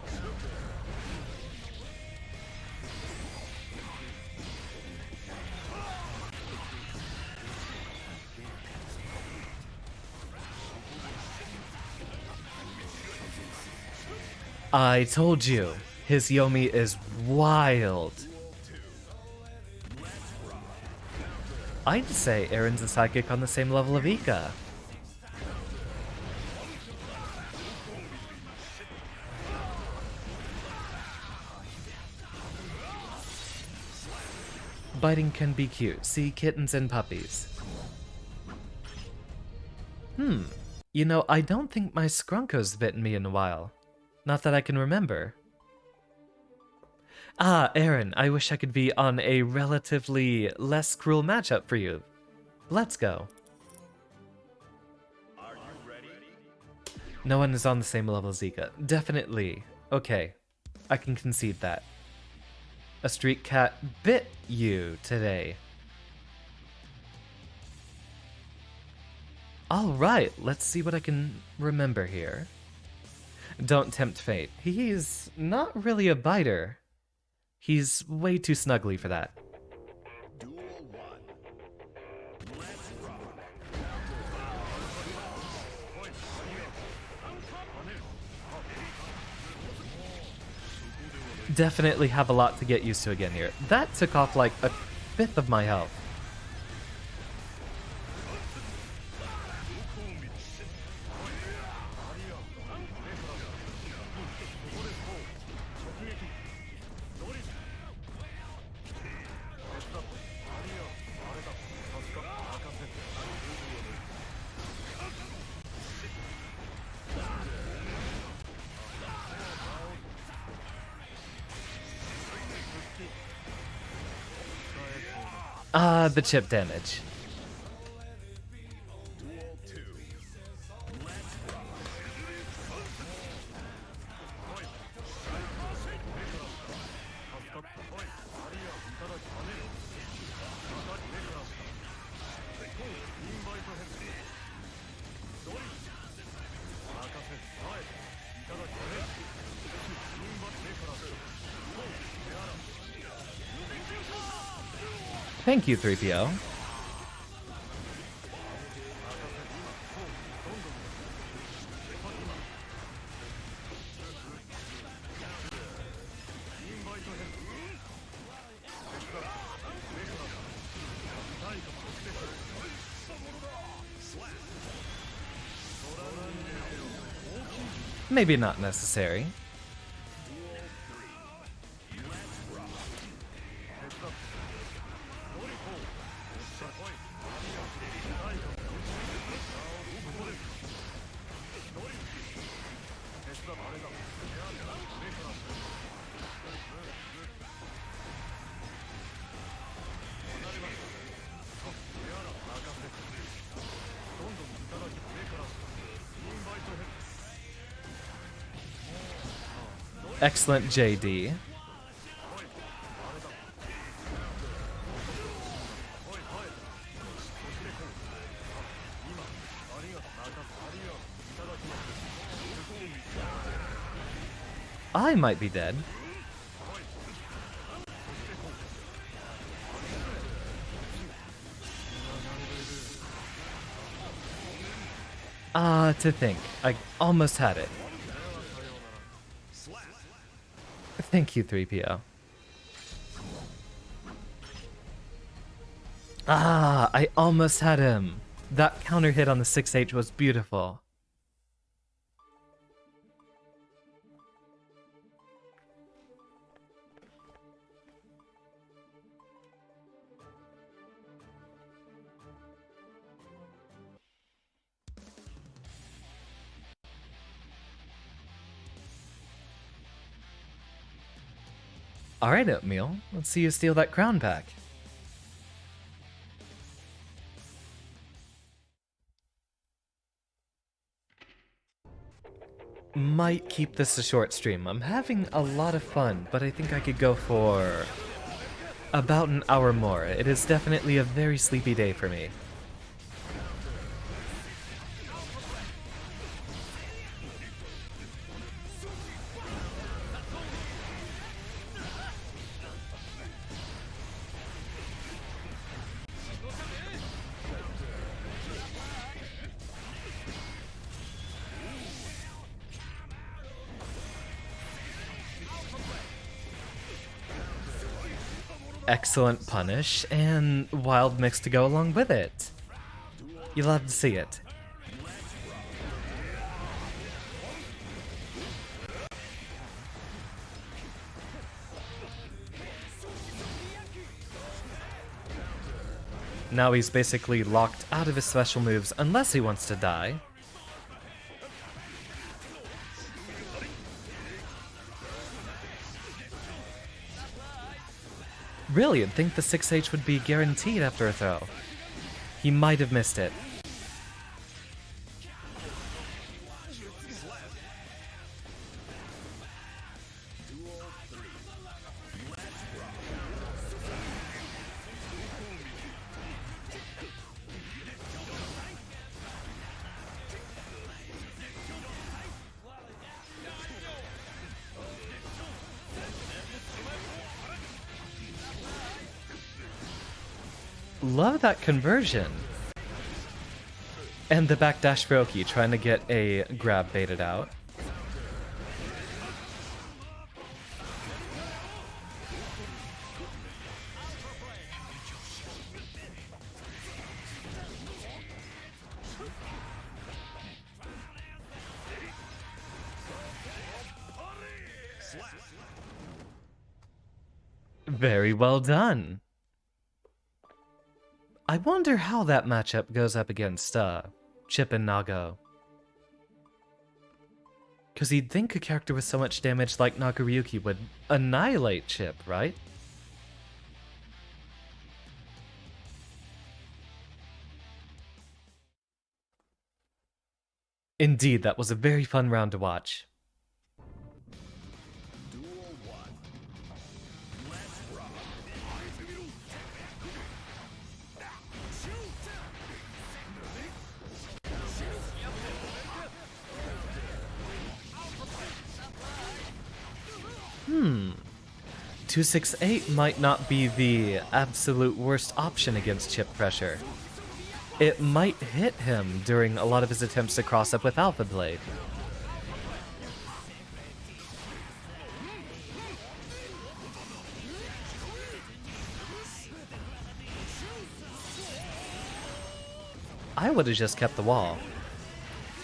I told you, his Yomi is wild. I'd say Aaron's a psychic on the same level of Ika. Biting can be cute. See kittens and puppies. You know, I don't think my Skrunko's bitten me in a while. Not that I can remember. Ah, Aaron, I wish I could be on a relatively less cruel matchup for you. Let's go. Are you ready? No one is on the same level as Zika. Definitely. Okay, I can concede that. A street cat bit you today. Alright, let's see what I can remember here. Don't tempt fate. He's not really a biter. He's way too snuggly for that. Duel 1. Let's rock. Definitely have a lot to get used to again here. That took off like a fifth of my health. Ah, the chip damage. Duel 2. Let's rock. Thank you, 3PO. Maybe not necessary. Excellent, JD. I might be dead. To think. I almost had it. Thank you, 3PO. I almost had him. That counter hit on the 6H was beautiful. Alright, Oatmeal. Let's see you steal that crown back. Might keep this a short stream. I'm having a lot of fun, but I think I could go for about an hour more. It is definitely a very sleepy day for me. Excellent punish, and wild mix to go along with it. You love to see it. Now he's basically locked out of his special moves unless he wants to die. Really, I'd think the 6H would be guaranteed after a throw. He might have missed it. Love that conversion. And the backdash Froki trying to get a grab baited out. Very well done. I wonder how that matchup goes up against Chip and Nago. Because you'd think a character with so much damage like Nagaryuki would annihilate Chip, right? Indeed, that was a very fun round to watch. 268 might not be the absolute worst option against chip pressure. It might hit him during a lot of his attempts to cross up with Alpha Blade. I would have just kept the wall.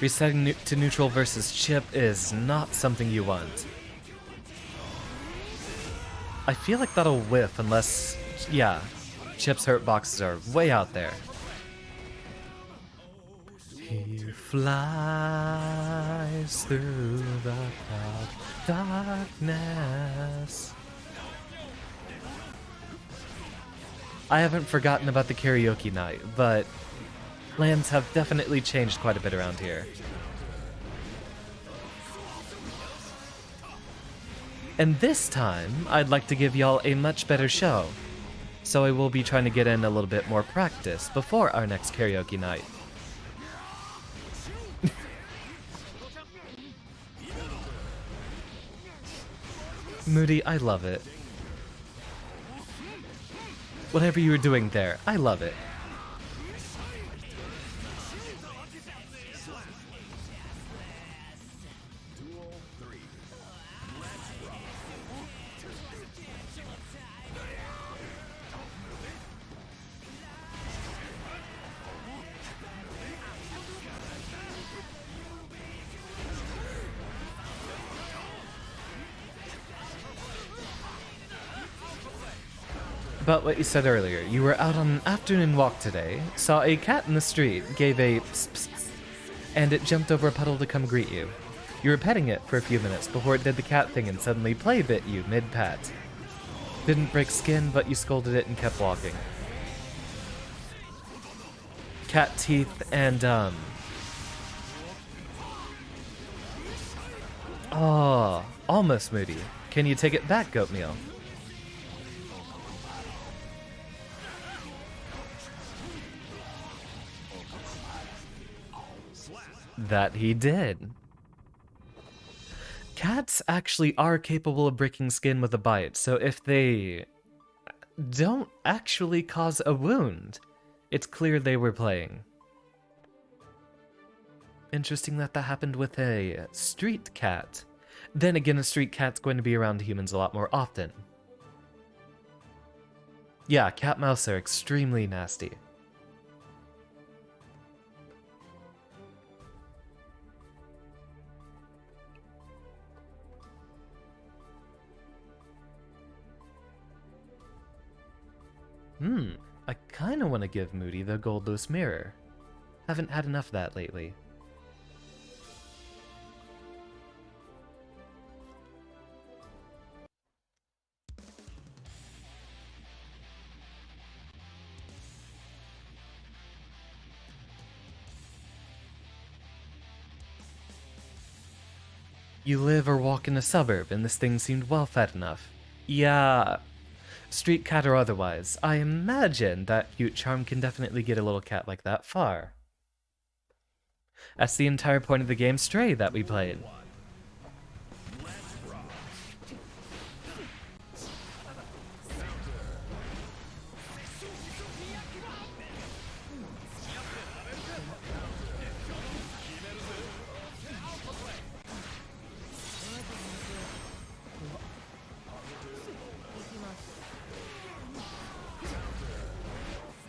Resetting to neutral versus chip is not something you want. I feel like that'll whiff unless, yeah, chip's hurt boxes are way out there. He flies through the darkness. I haven't forgotten about the karaoke night, but lands have definitely changed quite a bit around here. And this time, I'd like to give y'all a much better show, so I will be trying to get in a little bit more practice before our next karaoke night. Moody, I love it. Whatever you were doing there, I love it. About what you said earlier, you were out on an afternoon walk today, saw a cat in the street, gave a pss, pss, pss, and it jumped over a puddle to come greet you. You were petting it for a few minutes before it did the cat thing and suddenly play bit you mid-pat. Didn't break skin, but you scolded it and kept walking. Cat teeth and, oh, almost Moody. Can you take it back, Goatmeal? That he did. Cats actually are capable of breaking skin with a bite, so if they don't actually cause a wound, it's clear they were playing. Interesting that that happened with a street cat. Then again, a street cat's going to be around humans a lot more often. Yeah, cat mouse are extremely nasty. I kinda wanna give Moody the goldless mirror. Haven't had enough of that lately. You live or walk in a suburb, and this thing seemed well fed enough. Yeah. Street cat or otherwise, I imagine that cute charm can definitely get a little cat like that far. That's the entire point of the game Stray that we played.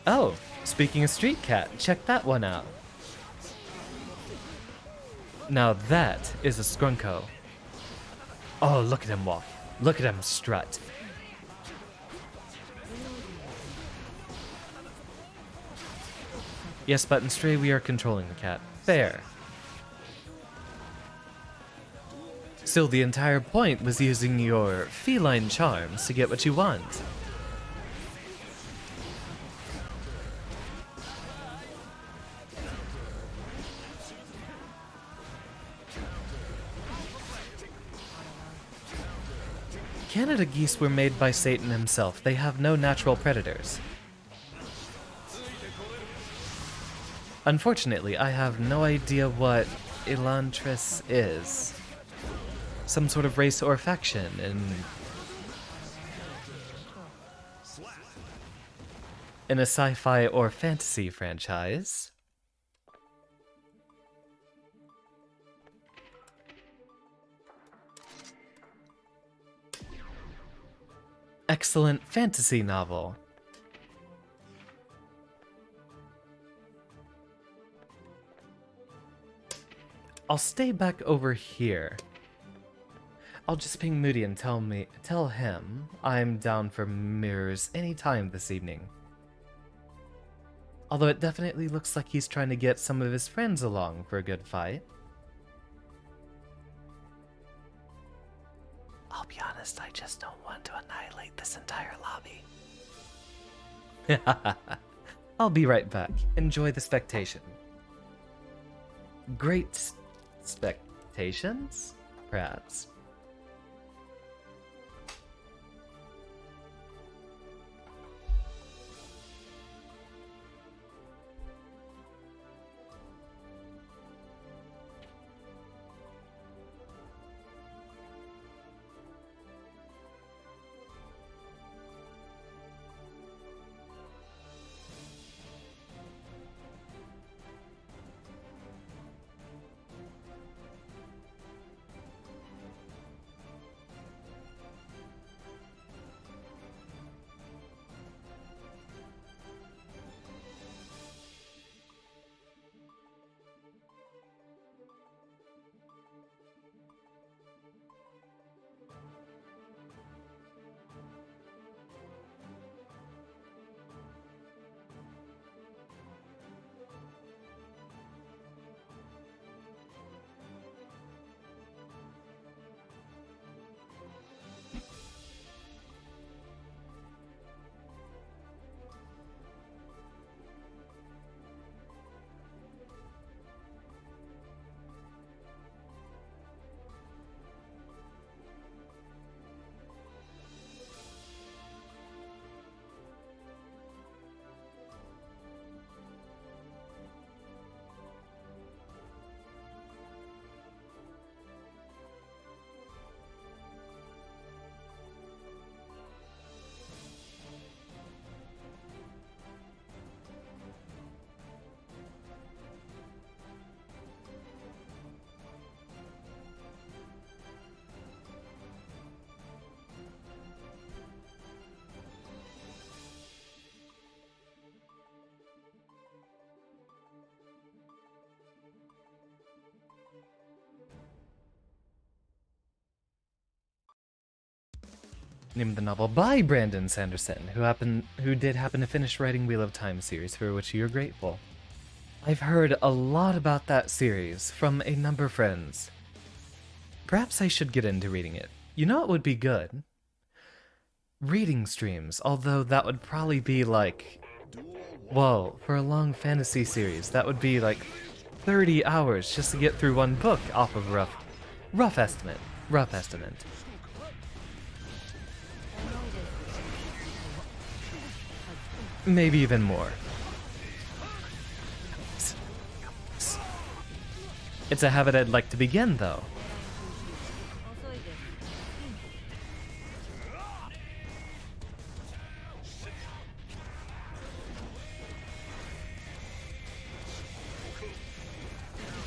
Oh, speaking of street cat, check that one out. Now that is a Skrunko. Oh, look at him walk. Look at him strut. Yes, but in Stray we are controlling the cat. Fair. Still, the entire point was using your feline charms to get what you want. Canada geese were made by Satan himself. They have no natural predators. Unfortunately, I have no idea what Elantris is. Some sort of race or faction, and In a sci-fi or fantasy franchise, excellent fantasy novel. I'll stay back over here. I'll just ping Moody and tell him I'm down for mirrors anytime this evening. Although it definitely looks like he's trying to get some of his friends along for a good fight. I'll be honest, I just don't want to annihilate this entire lobby. I'll be right back. Enjoy the spectation. Great spectations? Perhaps. Name of the novel by Brandon Sanderson, who did happen to finish writing Wheel of Time series, for which you're grateful. I've heard a lot about that series from a number of friends. Perhaps I should get into reading it. You know what would be good? Reading streams, although that would probably be like... Whoa, for a long fantasy series, that would be like 30 hours just to get through one book off of rough estimate. Rough estimate. Maybe even more. It's a habit I'd like to begin, though.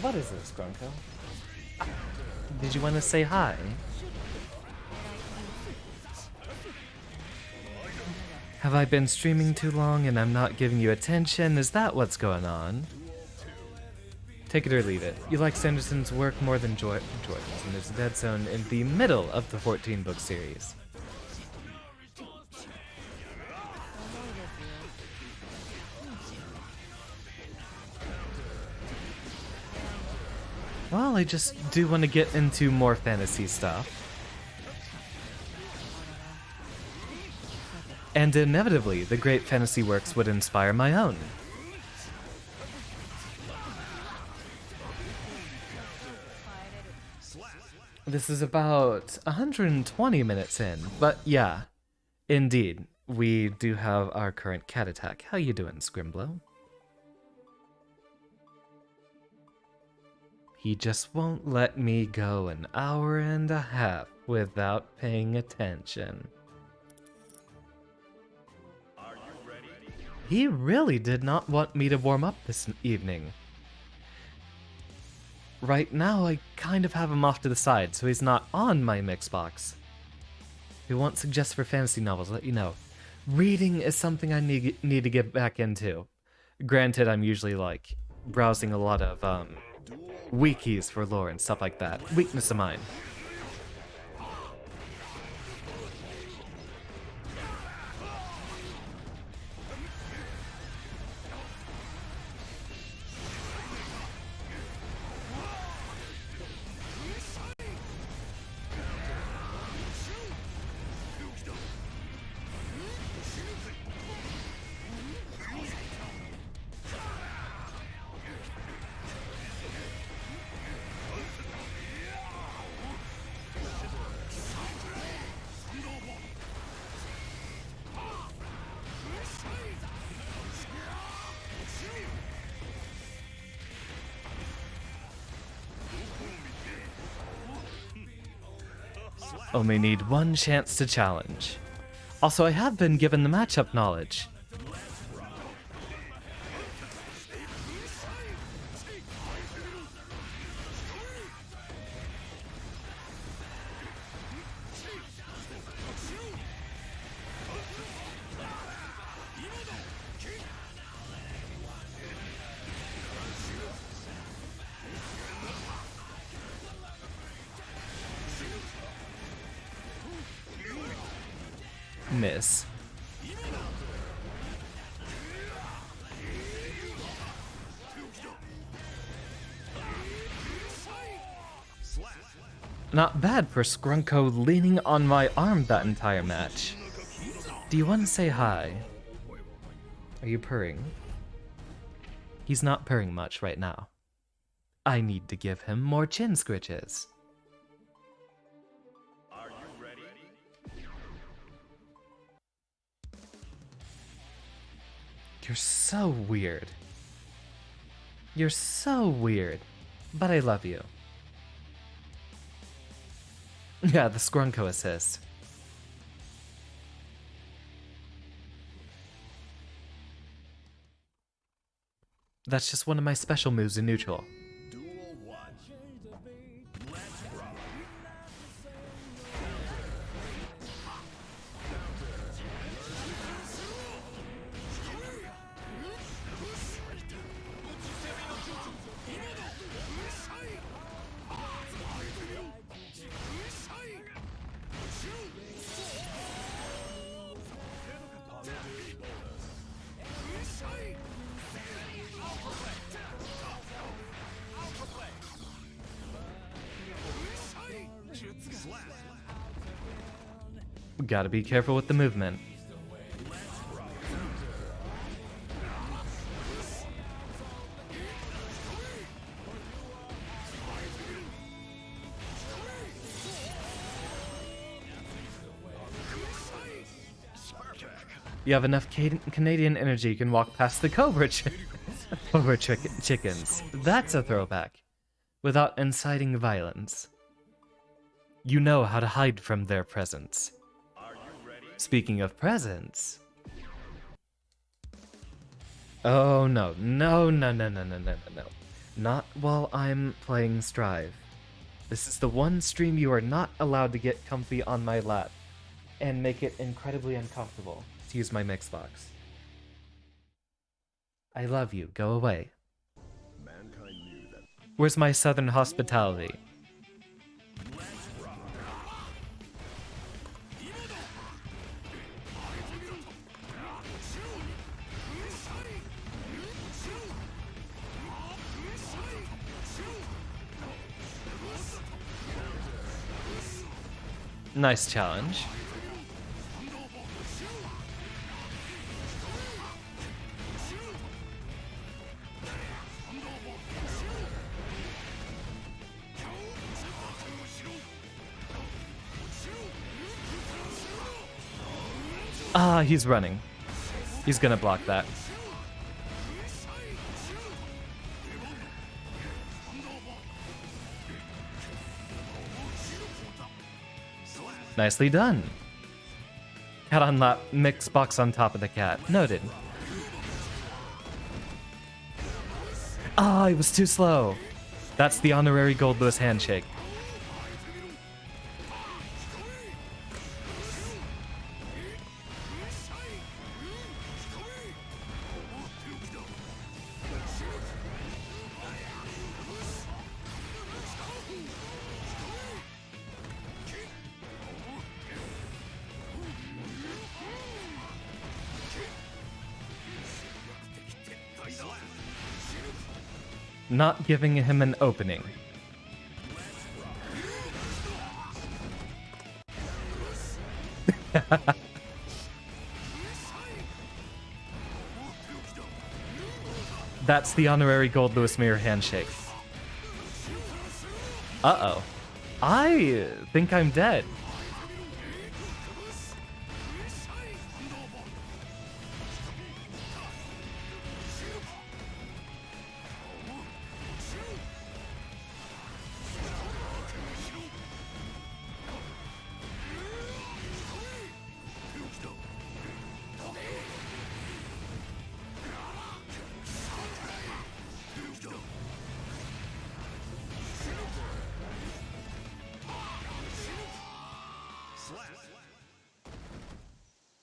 What is this, Grunko? Did you want to say hi? Have I been streaming too long and I'm not giving you attention? Is that what's going on? Take it or leave it. You like Sanderson's work more than Jordan's, and there's a dead zone in the middle of the 14-book series. Well, I just do want to get into more fantasy stuff. And inevitably, the great fantasy works would inspire my own. This is about 120 minutes in, but yeah, indeed, we do have our current cat attack. How you doing, Scrimblow? He just won't let me go an hour and a half without paying attention. He really did not want me to warm up this evening. Right now, I kind of have him off to the side, so he's not on my Mixbox. If you want suggests for fantasy novels, let you know. Reading is something I need to get back into. Granted, I'm usually, like, browsing a lot of, wikis for lore and stuff like that. Weakness of mine. Only need one chance to challenge. Also, I have been given the matchup knowledge. Miss. Not bad for Scrunko leaning on my arm that entire match. Do you want to say hi? Are you purring? He's not purring much right now. I need to give him more chin scritches. You're so weird. You're so weird. But I love you. Yeah, the Scrunko assist. That's just one of my special moves in neutral. Gotta be careful with the movement. You have enough Canadian energy, you can walk past the Cobra chickens. That's a throwback. Without inciting violence. You know how to hide from their presence. Speaking of presents. Oh no, no. Not while I'm playing Strive. This is the one stream you are not allowed to get comfy on my lap and make it incredibly uncomfortable to use my Mixbox. I love you, go away. Where's my southern hospitality? Nice challenge. Ah, he's running. He's gonna block that. Nicely done. Cat on lap, Mixbox on top of the cat. Noted. it was too slow. That's the honorary Gold Lewis handshake. Not giving him an opening. That's the honorary Gold Lewis mirror handshake. Uh-oh. I think I'm dead.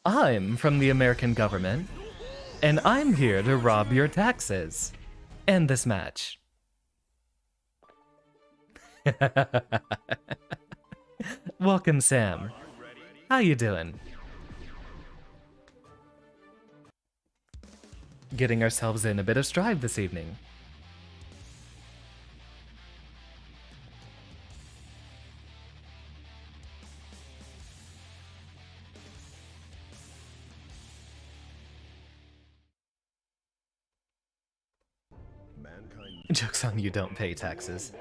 I'm from the American government, and I'm here to rob your taxes. End this match. Welcome, Sam. How you doing? Getting ourselves in a bit of stride this evening. Joke's on you, don't pay taxes.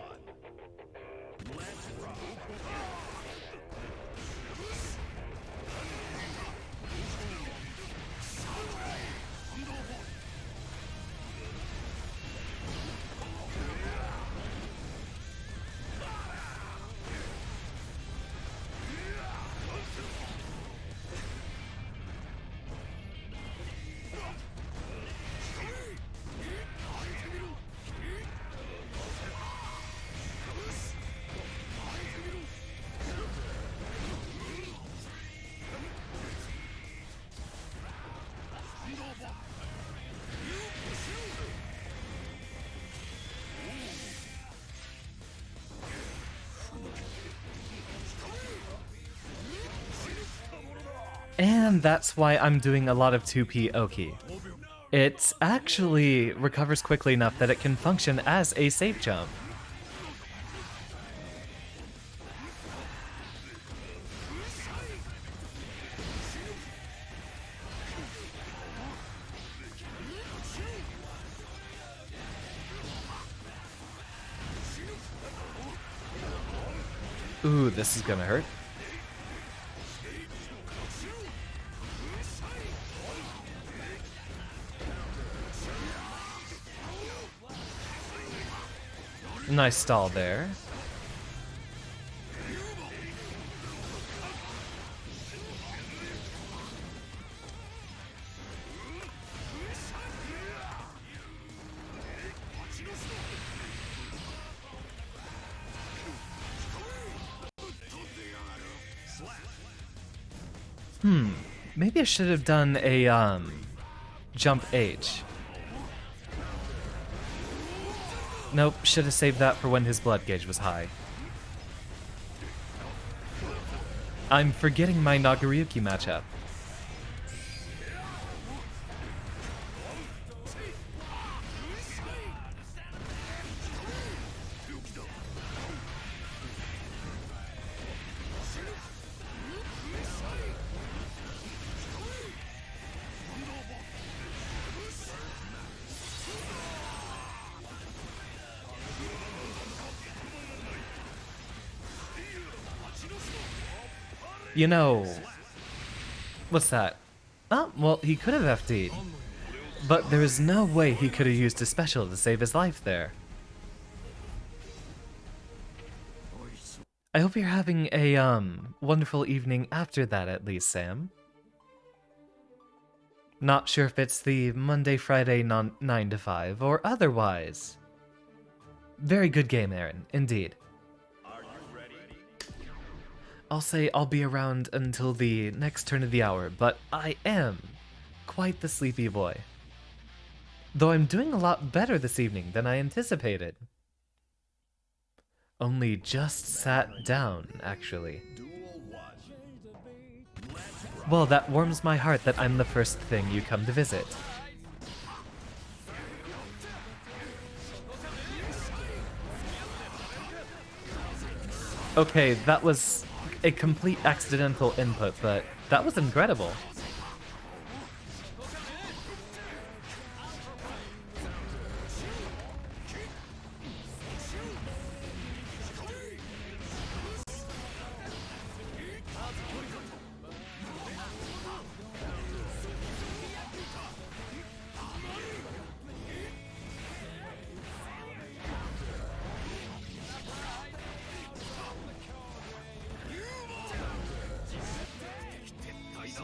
And that's why I'm doing a lot of 2P Oki. It actually recovers quickly enough that it can function as a safe jump. Ooh, this is gonna hurt. Nice stall there. Maybe I should have done a jump H. Nope, should have saved that for when his blood gauge was high. I'm forgetting my Nagoriyuki matchup. You know, what's that? Oh, well, he could have FD'd, but there is no way he could have used a special to save his life there. I hope you're having a, wonderful evening after that at least, Sam. Not sure if it's the Monday, Friday 9 to 5 or otherwise. Very good game, Aaron, indeed. Are you ready? I'll say I'll be around until the next turn of the hour, but I am quite the sleepy boy. Though I'm doing a lot better this evening than I anticipated. Only just sat down, actually. Duel 1. Let's rock. Well, that warms my heart that I'm the first thing you come to visit. Okay, that was a complete accidental input, but that was incredible.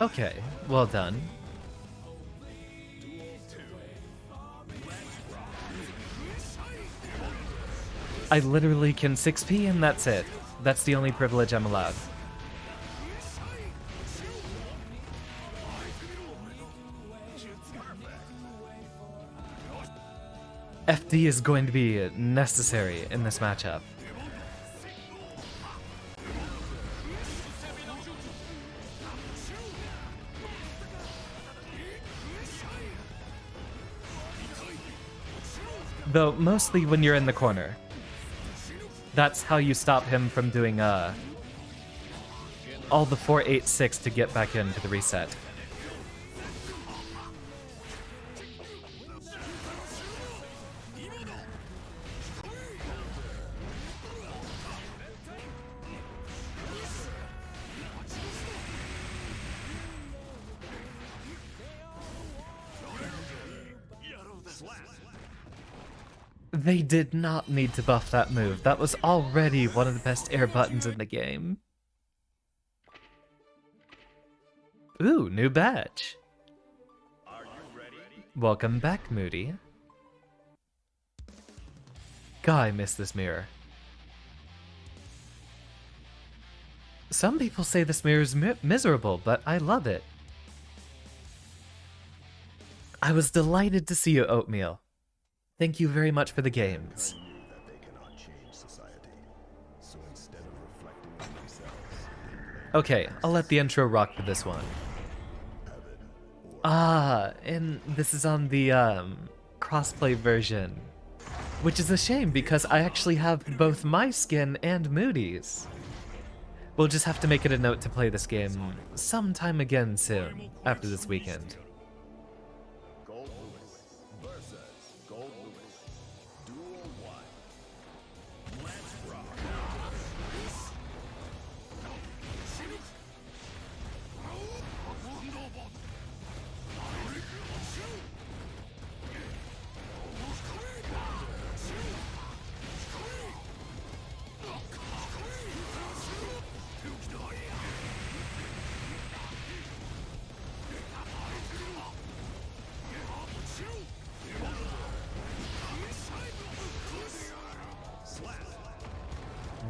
Okay, well done. I literally can 6p and that's it. That's the only privilege I'm allowed. FD is going to be necessary in this matchup. Though mostly when you're in the corner. That's how you stop him from doing all the 4-8-6 to get back into the reset. They did not need to buff that move. That was already one of the best air buttons in the game. Ooh, new badge. Are you ready? Welcome back, Moody. God, I miss this mirror. Some people say this mirror is miserable, but I love it. I was delighted to see you, Oatmeal. Thank you very much for the games. Mankind knew that they cannot change society. So instead of reflecting on themselves, they blame Okay, I'll let the intro rock for this one. Evan or Ah, and this is on the crossplay version. Which is a shame because I actually have both my skin and Moody's. We'll just have to make it a note to play this game sometime again soon, after this weekend. Gold Lewis versus Gold Lewis. Duel 1. Let's rock.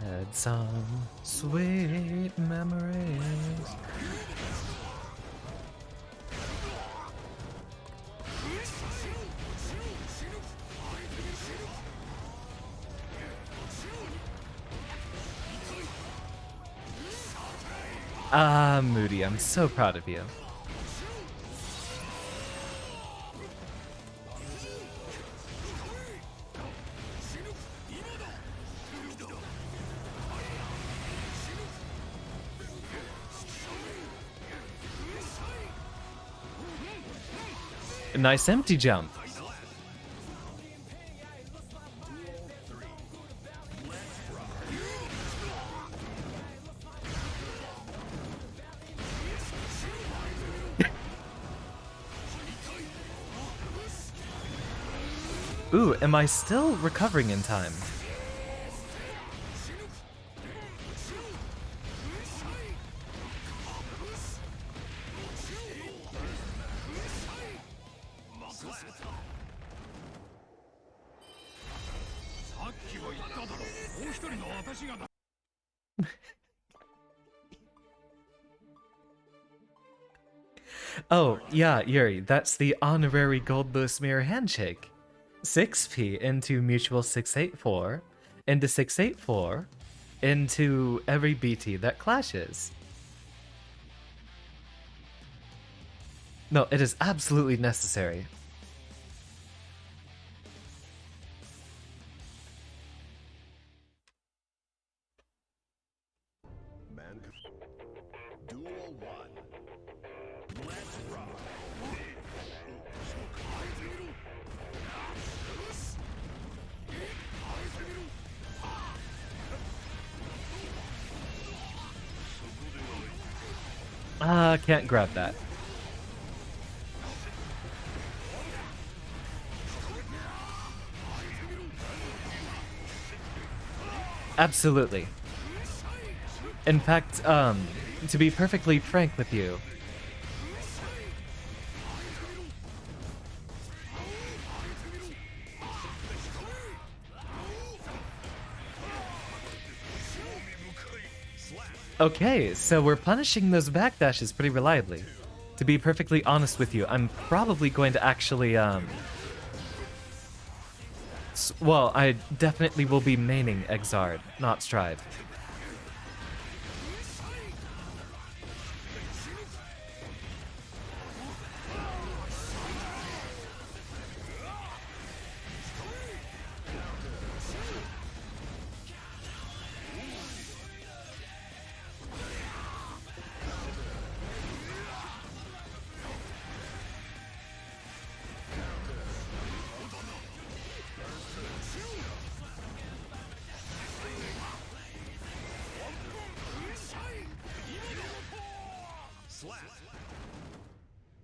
Had some sweet memories. Ah, Moody, I'm so proud of you. Nice empty jump. Ooh, am I still recovering in time? Oh, yeah, Yuri, that's the honorary Goldless Mirror Handshake. 6p into Mutual 684, into 684, into every BT that clashes. No, it is absolutely necessary. Duel 1. Let's rock. Can't grab that. Absolutely. In fact, to be perfectly frank with you, okay, so we're punishing those backdashes pretty reliably. To be perfectly honest with you, I'm probably going to actually, well, I definitely will be maining Exard, not Strive.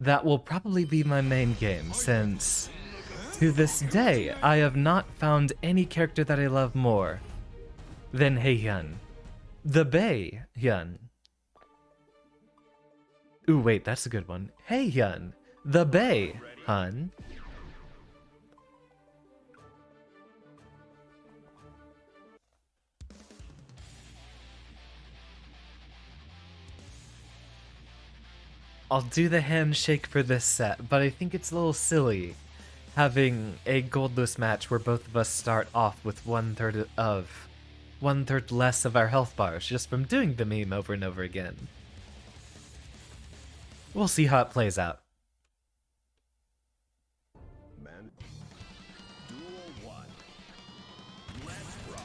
That will probably be my main game, since to this day, I have not found any character that I love more than Heihyun. The Bei Hyun. Ooh, wait, that's a good one. Heihyun. The Bei Hun. I'll do the handshake for this set, but I think it's a little silly having a goldless match where both of us start off with one third less of our health bars just from doing the meme over and over again. We'll see how it plays out. Man. Duel 1. Let's rock.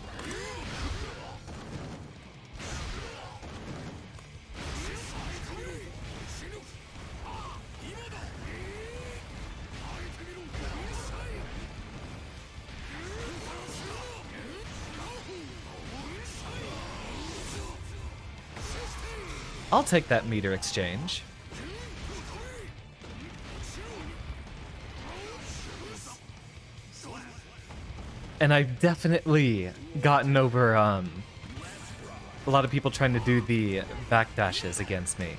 I'll take that meter exchange. And I've definitely gotten over a lot of people trying to do the backdashes against me.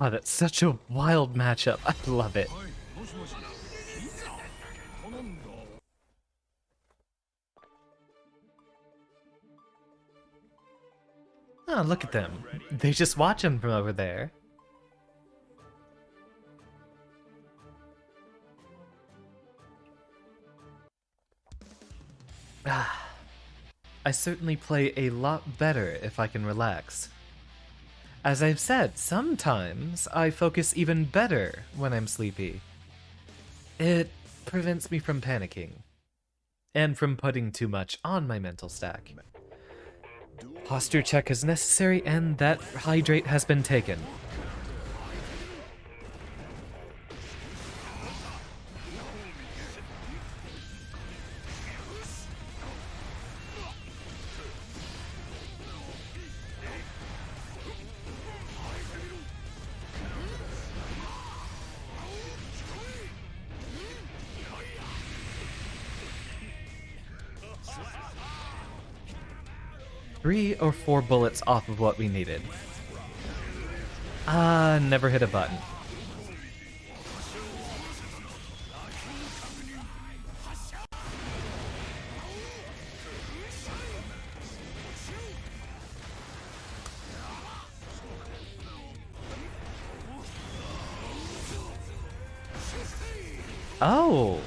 Oh, that's such a wild matchup. I love it. Oh, look at them. They just watch him from over there. Ah, I certainly play a lot better if I can relax. As I've said, sometimes I focus even better when I'm sleepy. It prevents me from panicking, and from putting too much on my mental stack. Posture check is necessary, and that hydrate has been taken. Three or four bullets off of what we needed. Never hit a button. Oh!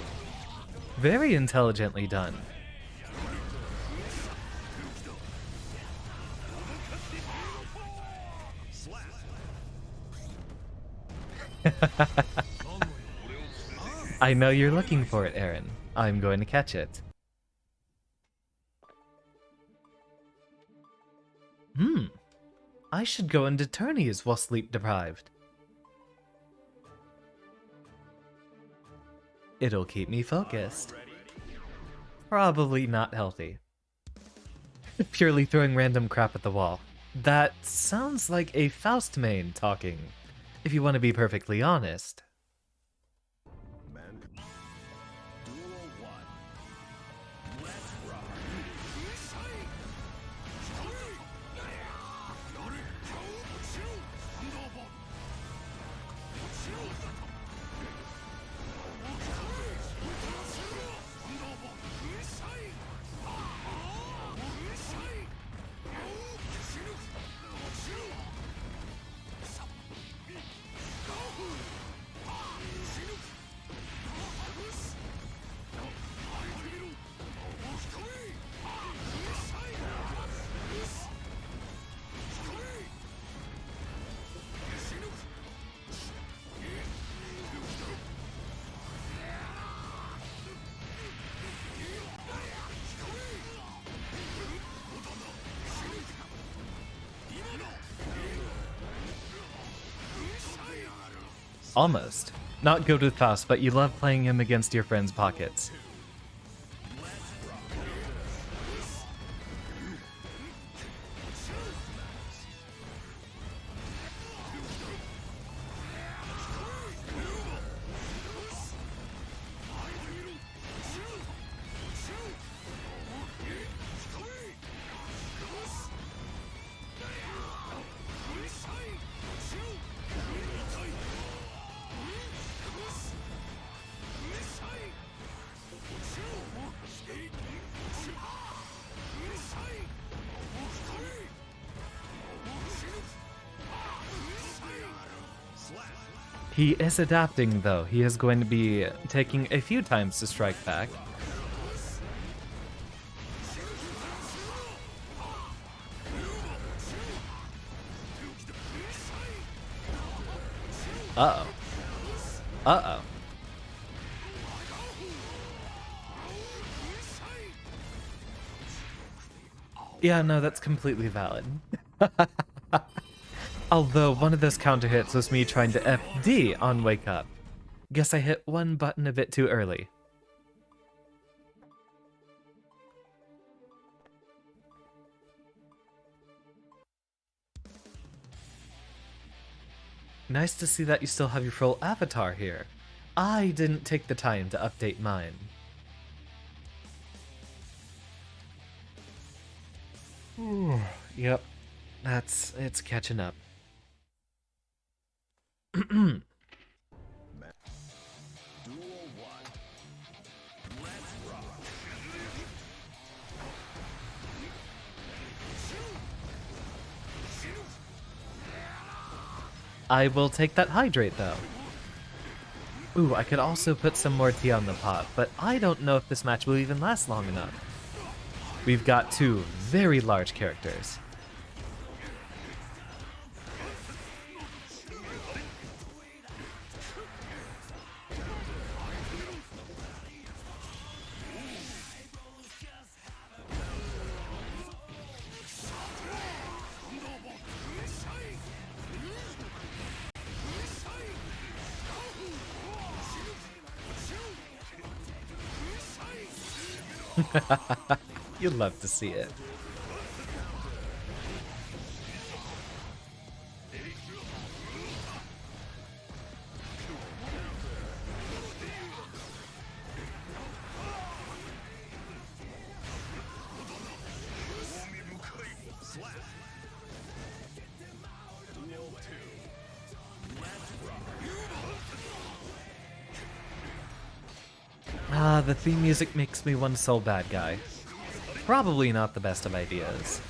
Very intelligently done. I know you're looking for it, Aaron. I'm going to catch it. I should go into tourneys while sleep deprived. It'll keep me focused. Probably not healthy. Purely throwing random crap at the wall. That sounds like a Faust main talking, if you want to be perfectly honest. Duel 1. Let's rock. Almost. Not good with Faust, but you love playing him against your friends' pockets. He is adapting, though. He is going to be taking a few times to strike back. Uh-oh. Uh-oh. Yeah, no, that's completely valid. Although one of those counter hits was me trying to FD on Wake Up. Guess I hit one button a bit too early. Nice to see that you still have your full avatar here. I didn't take the time to update mine. Yep, it's catching up. Duel 1. Let's rock. I will take that hydrate, though. Ooh, I could also put some more tea on the pot, but I don't know if this match will even last long enough. We've got two very large characters. You'd love to see it. Duel 2. Let's rock. Ah, the theme music makes me one so bad guy. Probably not the best of ideas.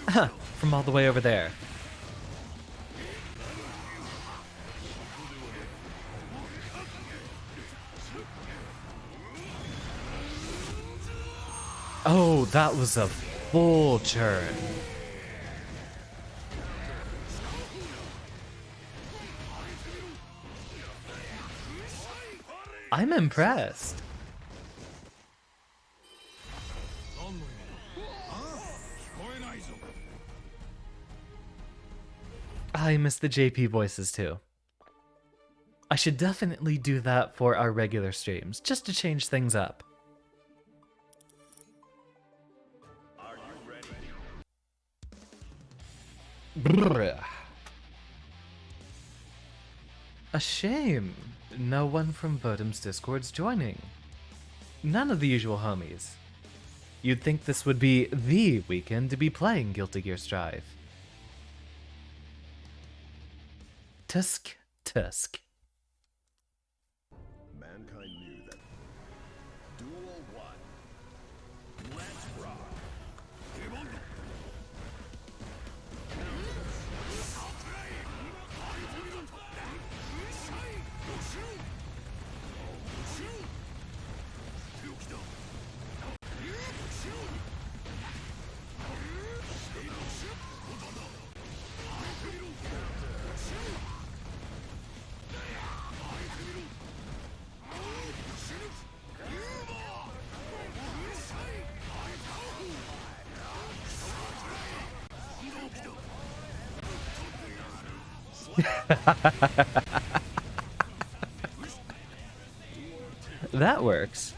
Huh, from all the way over there. Oh, that was a full turn. I'm impressed. I miss the JP voices too. I should definitely do that for our regular streams, just to change things up. Are you ready? Brrr. A shame. No one from Votum's Discord's joining. None of the usual homies. You'd think this would be the weekend to be playing Guilty Gear Strive. Tusk, tusk. Mankind knew that. Duel 1. Let's rock. That works.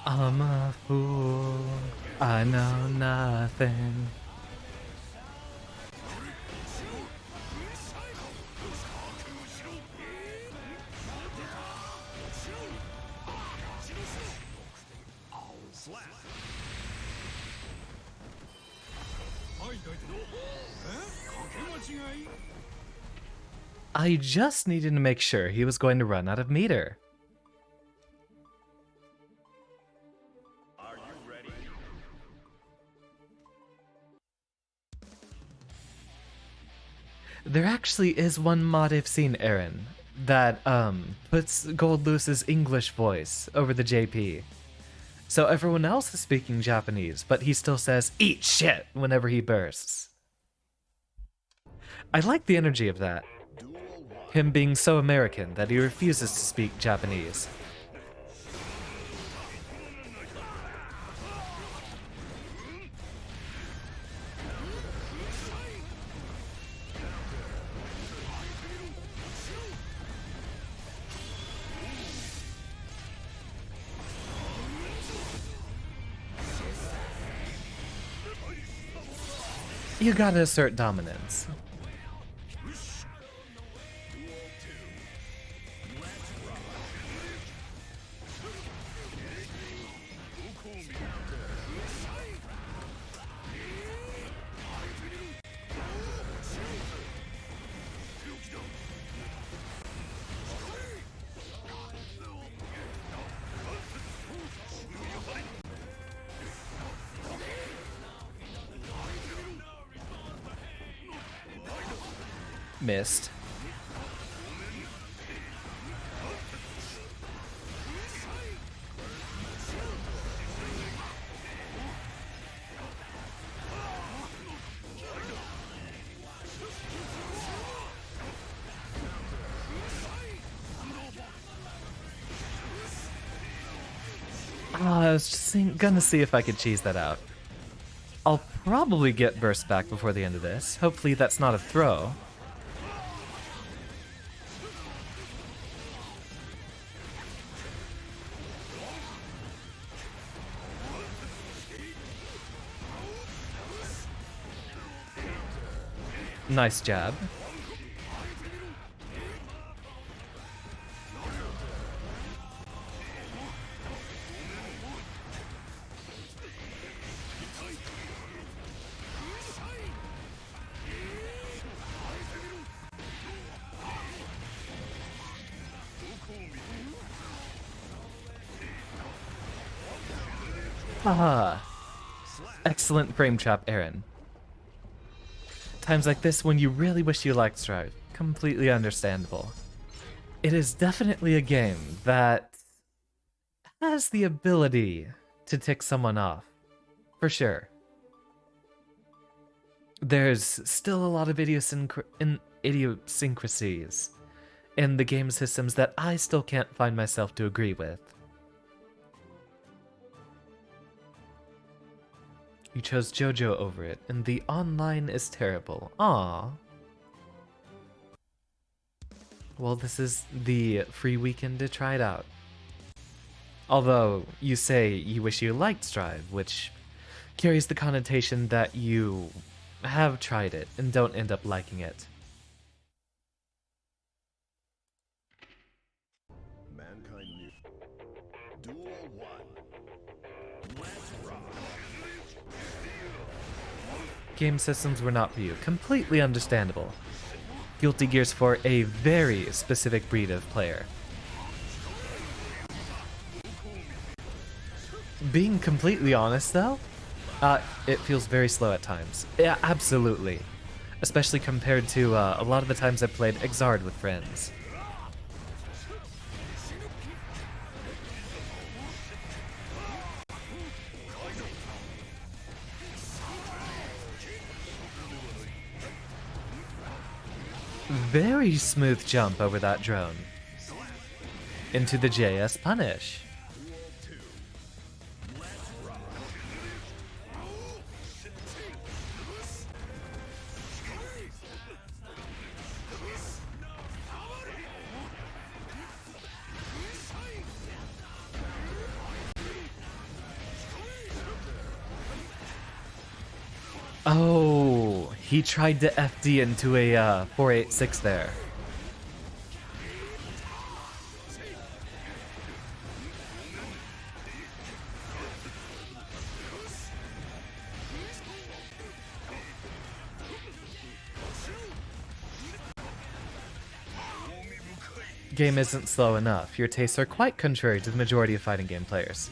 I'm a fool. I know nothing. Slap. I just needed to make sure he was going to run out of meter. Are you ready? There actually is one mod I've seen, Aaron, that puts Gold Loose's English voice over the JP. So everyone else is speaking Japanese, but he still says, "Eat shit," whenever he bursts. I like the energy of that. Him being so American that he refuses to speak Japanese. You gotta assert dominance. Missed. I was just gonna see if I could cheese that out. I'll probably get burst back before the end of this. Hopefully that's not a throw. Nice jab. Haha. Excellent frame trap, Aaron. Times like this when you really wish you liked Strive. Completely understandable. It is definitely a game that has the ability to tick someone off. For sure. There's still a lot of idiosyncrasies in the game systems that I still can't find myself to agree with. You chose JoJo over it, and the online is terrible. Aww. Well, this is the free weekend to try it out. Although, you say you wish you liked Strive, which carries the connotation that you have tried it and don't end up liking it. Mankind knew. Duel 1. Let's rock. Game systems were not for you. Completely understandable. Guilty Gear's for a very specific breed of player. Being completely honest, though, it feels very slow at times. Yeah, absolutely. Especially compared to a lot of the times I've played Xrd with friends. Very smooth jump over that drone. Into the JS punish. Oh, he tried to FD into a 486 there. Game isn't slow enough. Your tastes are quite contrary to the majority of fighting game players.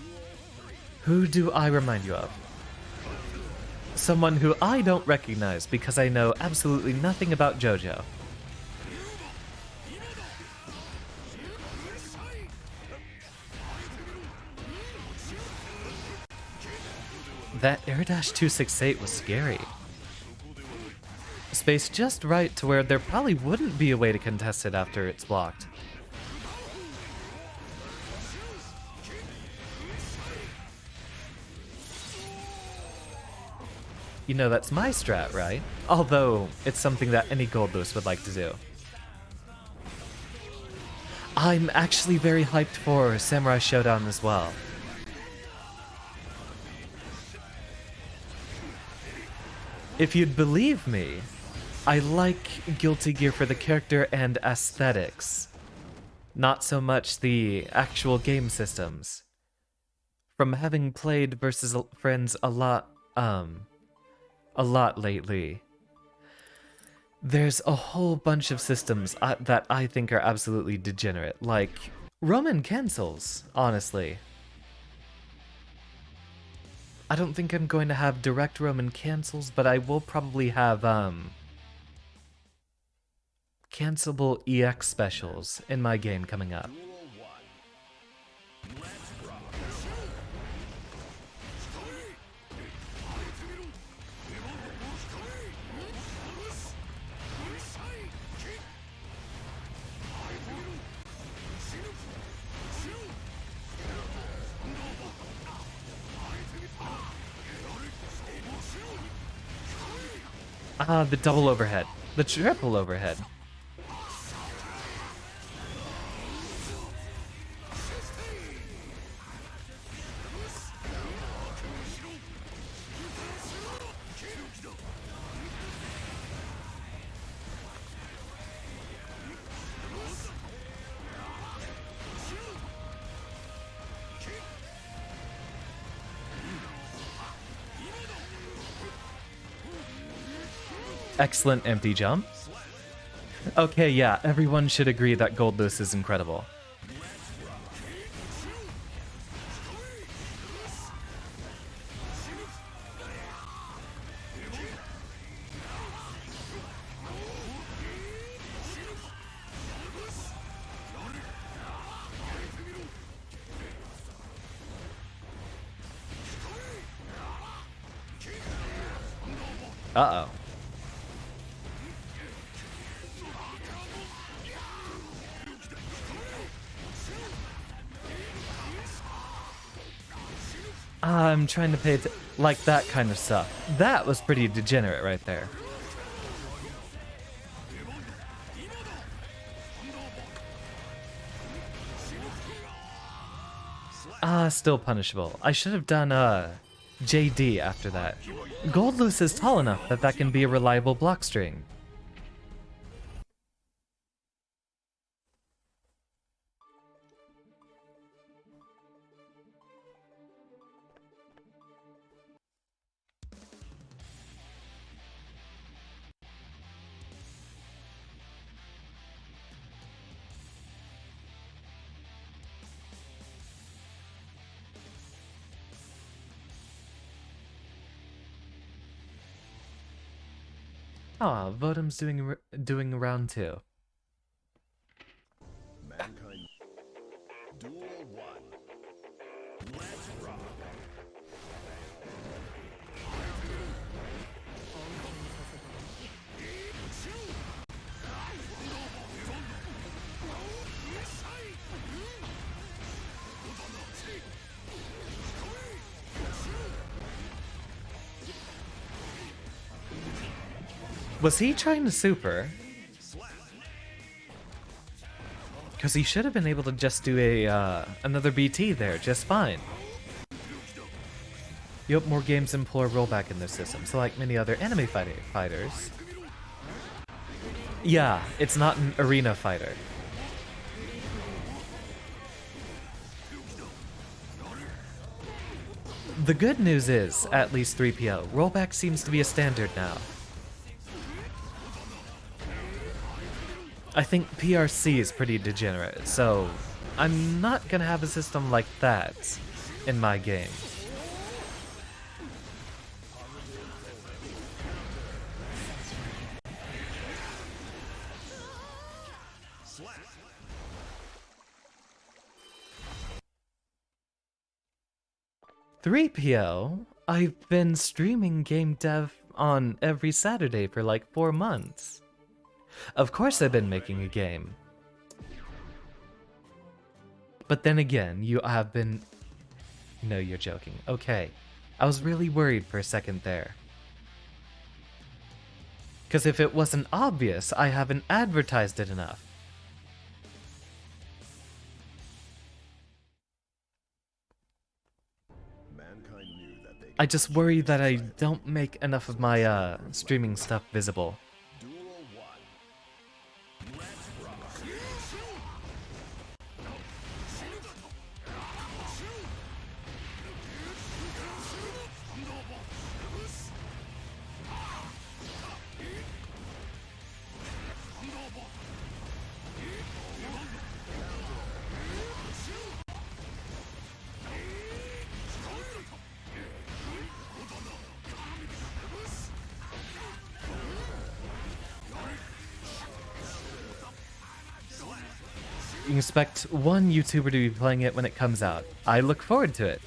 Who do I remind you of? Someone who I don't recognize because I know absolutely nothing about JoJo. That air dash 268 was scary. Spaced just right to where there probably wouldn't be a way to contest it after it's blocked. You know that's my strat, right? Although, it's something that any gold boost would like to do. I'm actually very hyped for Samurai Showdown as well. If you'd believe me, I like Guilty Gear for the character and aesthetics. Not so much the actual game systems. From having played versus friends a lot lately, there's a whole bunch of systems that I think are absolutely degenerate, like Roman cancels, honestly. I don't think I'm going to have direct Roman cancels, but I will probably have cancelable EX specials in my game coming up. The double overhead. The triple overhead. Excellent empty jump. Okay, yeah, everyone should agree that Gold Boost is incredible. Uh-oh. I'm trying to pay it like that kind of stuff. That was pretty degenerate right there. Still punishable. I should have done JD after that. Gold Loose is tall enough that that can be a reliable block string. Ah, Votem's doing round 2. Mankind. Duel 1. Let's rock. Was he trying to super? Because he should have been able to just do a another BT there just fine. Yep, more games employ rollback in their system, so like many other anime fighters. Yeah, it's not an arena fighter. The good news is, at least 3PO, rollback seems to be a standard now. I think PRC is pretty degenerate, so I'm not gonna have a system like that in my game. Slap. 3PO I've been streaming game dev on every Saturday for like 4 months. Of course I've been making a game. But then again, you have been... No, you're joking. Okay. I was really worried for a second there. Because if it wasn't obvious, I haven't advertised it enough. Mankind knew that they I could just not worry change that I society. don't make enough of my streaming stuff visible. Duel 1. Let's rock. You can expect one YouTuber to be playing it when it comes out. I look forward to it.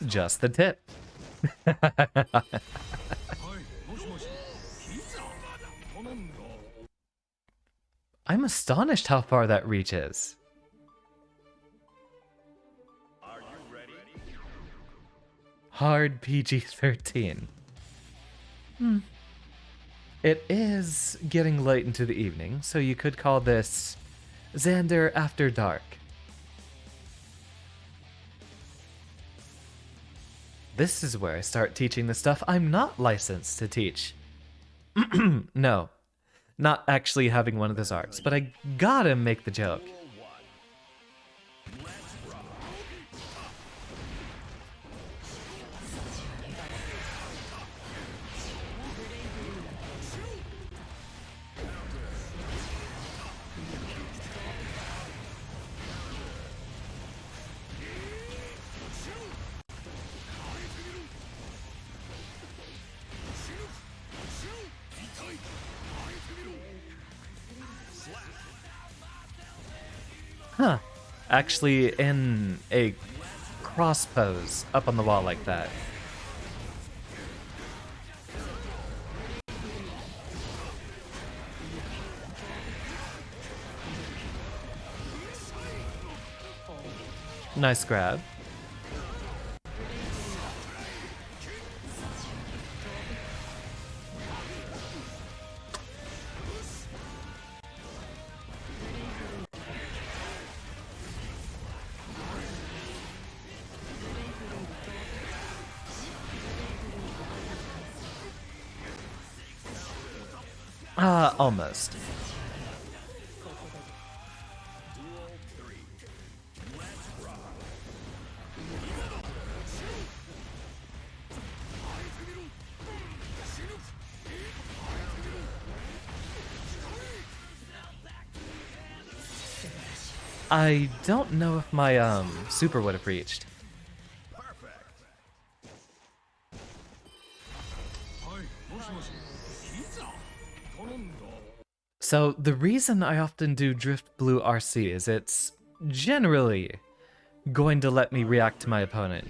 Just the tip. I'm astonished how far that reaches. Are you ready? Hard PG-13. It is getting late into the evening, so you could call this Xander After Dark. This is where I start teaching the stuff I'm not licensed to teach. No, not actually having one of those arcs, but I gotta make the joke. Duel 1. Let's rock. Huh. Actually in a cross pose up on the wall like that. Nice grab. Almost. Duel 3. Let's rock. I don't know if my super would have reached. Perfect. So the reason I often do Drift Blue RC is it's generally going to let me react to my opponent.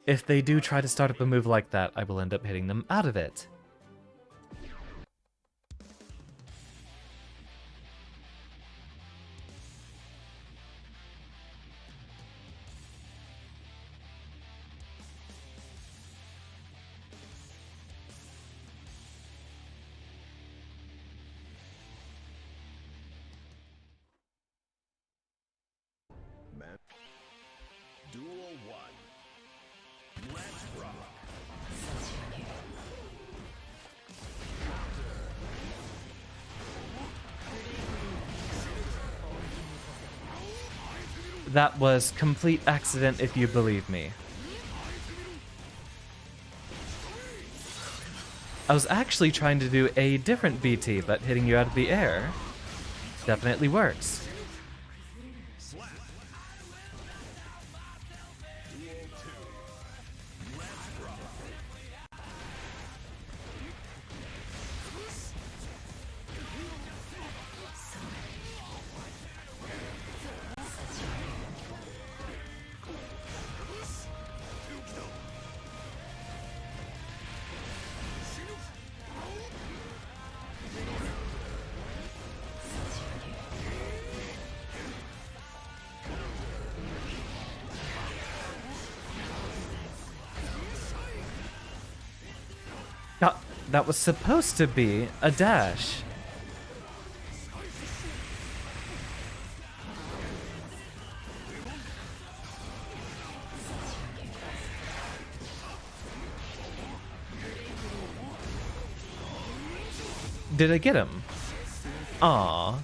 If they do try to start up a move like that, I will end up hitting them out of it. Man. Duel 1. Let's rock. That was complete accident if you believe me. I was actually trying to do a different BT, but hitting you out of the air definitely works. That was supposed to be a dash. Did I get him? Aww.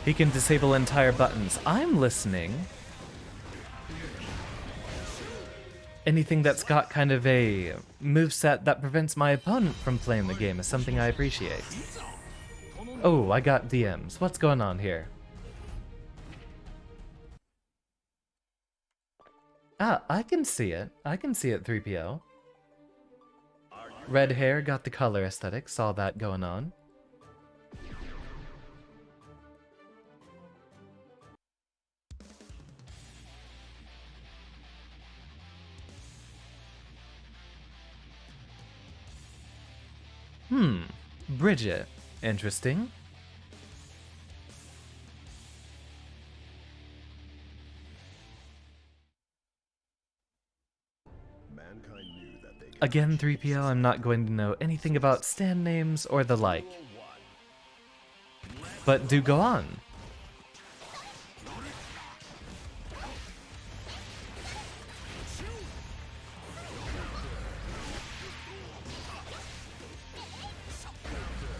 He can disable entire buttons. I'm listening. Anything that's got kind of a moveset that prevents my opponent from playing the game is something I appreciate. Oh, I got DMs. What's going on here? Ah, I can see it. I can see it, 3PO. Red hair, got the color aesthetic, saw that going on. Bridget. Interesting. Mankind knew that they can Again, 3PO, I'm not going to know anything about stand names or the like. But do go on.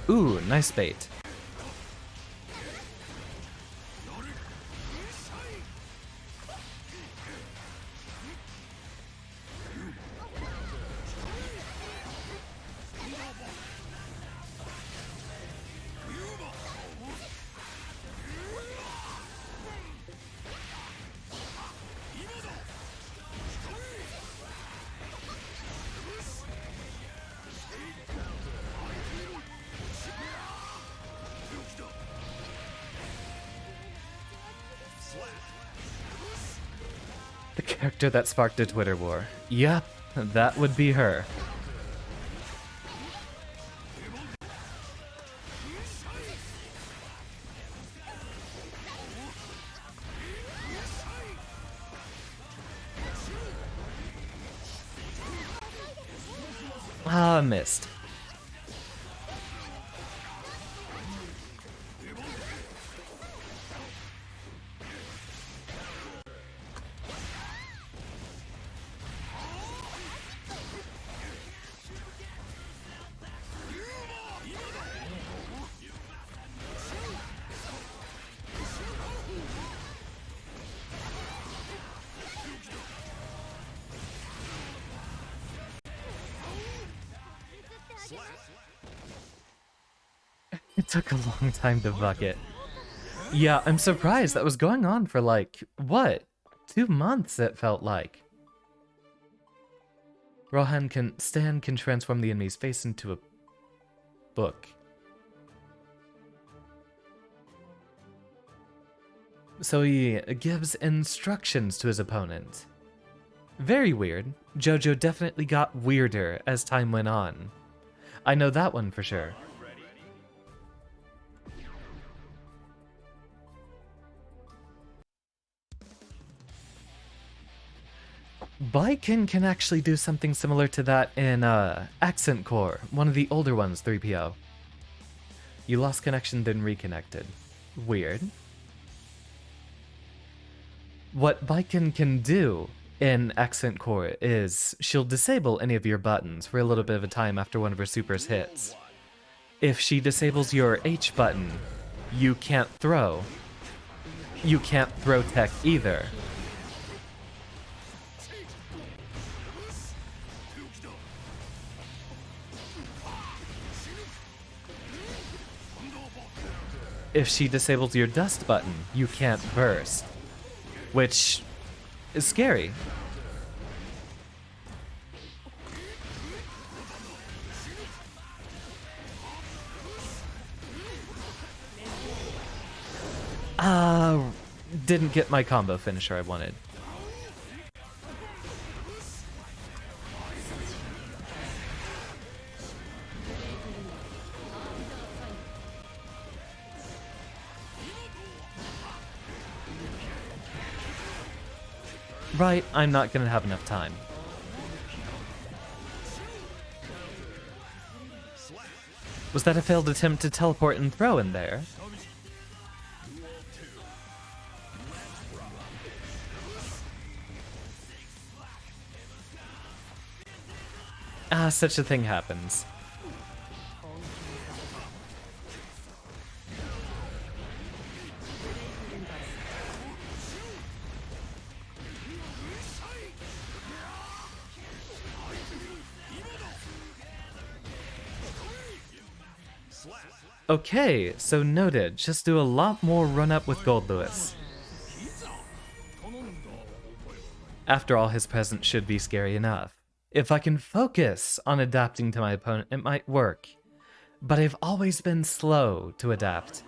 Ooh, nice bait. The character that sparked a Twitter war. Yep, that would be her. Ah, missed. It took a long time to bucket. Yeah, I'm surprised that was going on for like, what? 2 months it felt like. Rohan can transform the enemy's face into a book. So he gives instructions to his opponent. Very weird. JoJo definitely got weirder as time went on. I know that one for sure. Baiken can actually do something similar to that in Accent Core, one of the older ones, 3PO. You lost connection, then reconnected. Weird. What Baiken can do in Accent Core is she'll disable any of your buttons for a little bit of a time after one of her supers hits. If she disables your H button, you can't throw. You can't throw tech either. If she disables your dust button, you can't burst, which is scary. Didn't get my combo finisher I wanted. Right, I'm not gonna have enough time. Was that a failed attempt to teleport and throw in there? Such a thing happens. Okay, so noted. Just do a lot more run-up with Gold Lewis. After all, his presence should be scary enough. If I can focus on adapting to my opponent, it might work. But I've always been slow to adapt.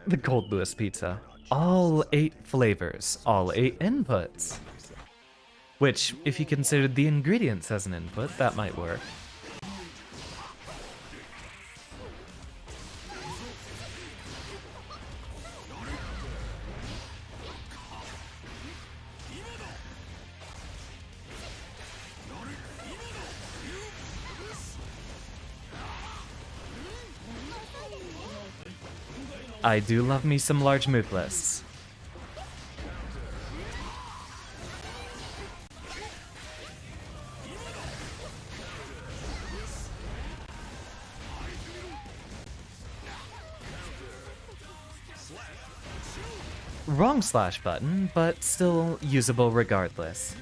The Gold Lewis pizza. All 8 flavors, all 8 inputs. Which, if you considered the ingredients as an input, that might work. I do love me some large move lists. Wrong slash button, but still usable regardless.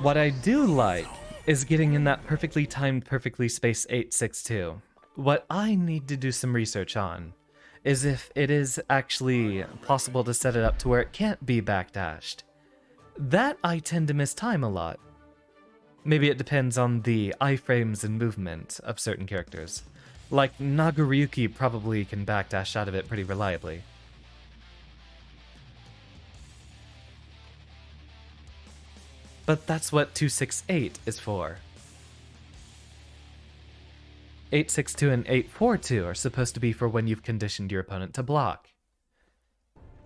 What I do like is getting in that perfectly timed, perfectly spaced 862. What I need to do some research on is if it is actually possible to set it up to where it can't be backdashed. That I tend to miss time a lot. Maybe it depends on the iframes and movement of certain characters. Like Nagaryuki probably can backdash out of it pretty reliably. But that's what 268 is for. 862 and 842 are supposed to be for when you've conditioned your opponent to block.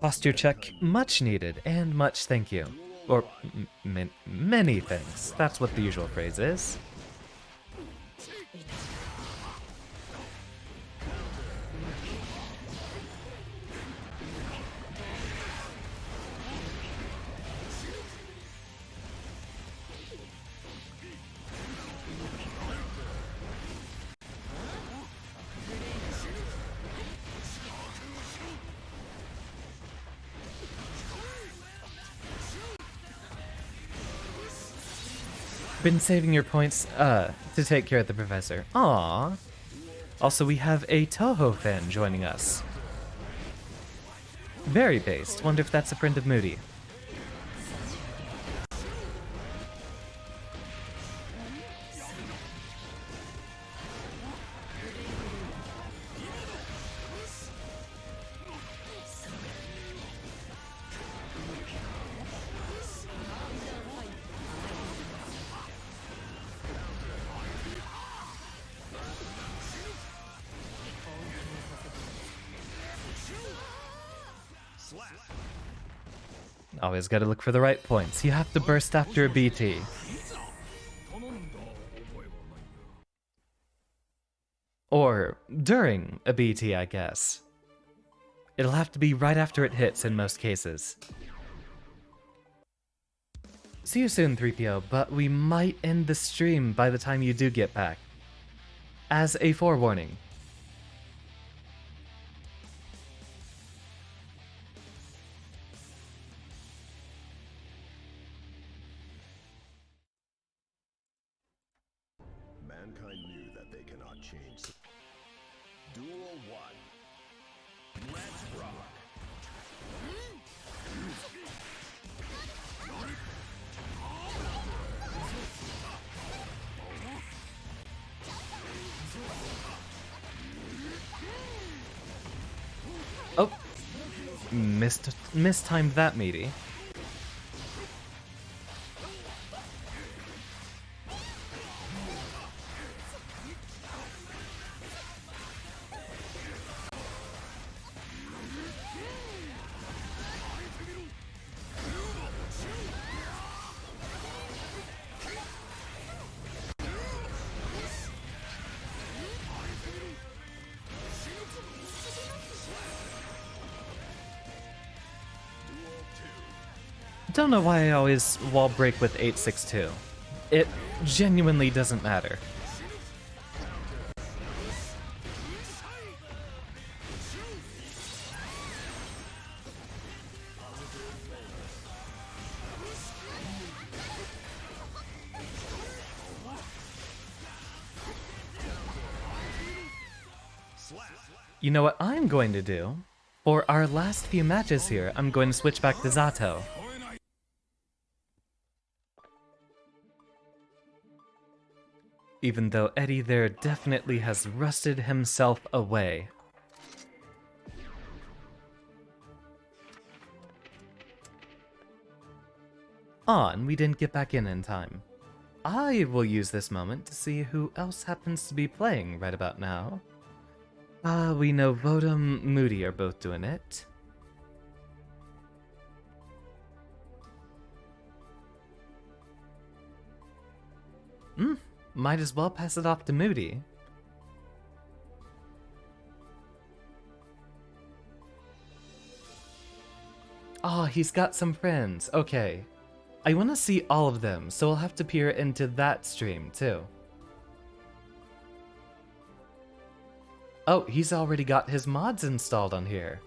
Posture check, much needed, and much thank you. Or many things. That's what the usual phrase is. Been saving your points, to take care of the professor. Aww. Also, we have a Toho fan joining us. Very based. Wonder if that's a friend of Moody. Always gotta look for the right points. You have to burst after a BT. Or during a BT, I guess. It'll have to be right after it hits in most cases. See you soon, 3PO, but we might end the stream by the time you do get back. As a forewarning. Mankind knew that they cannot change. Duel 1. Let's rock. Oh, mistimed that meaty. Don't know why I always wall break with 862. It genuinely doesn't matter. You know what I'm going to do? For our last few matches here, I'm going to switch back to Zato. Even though Eddie there definitely has rusted himself away. We didn't get back in time. I will use this moment to see who else happens to be playing right about now. We know Vodum, Moody are both doing it. Might as well pass it off to Moody. Oh, he's got some friends. Okay. I want to see all of them, so I'll have to peer into that stream, too. Oh, he's already got his mods installed on here.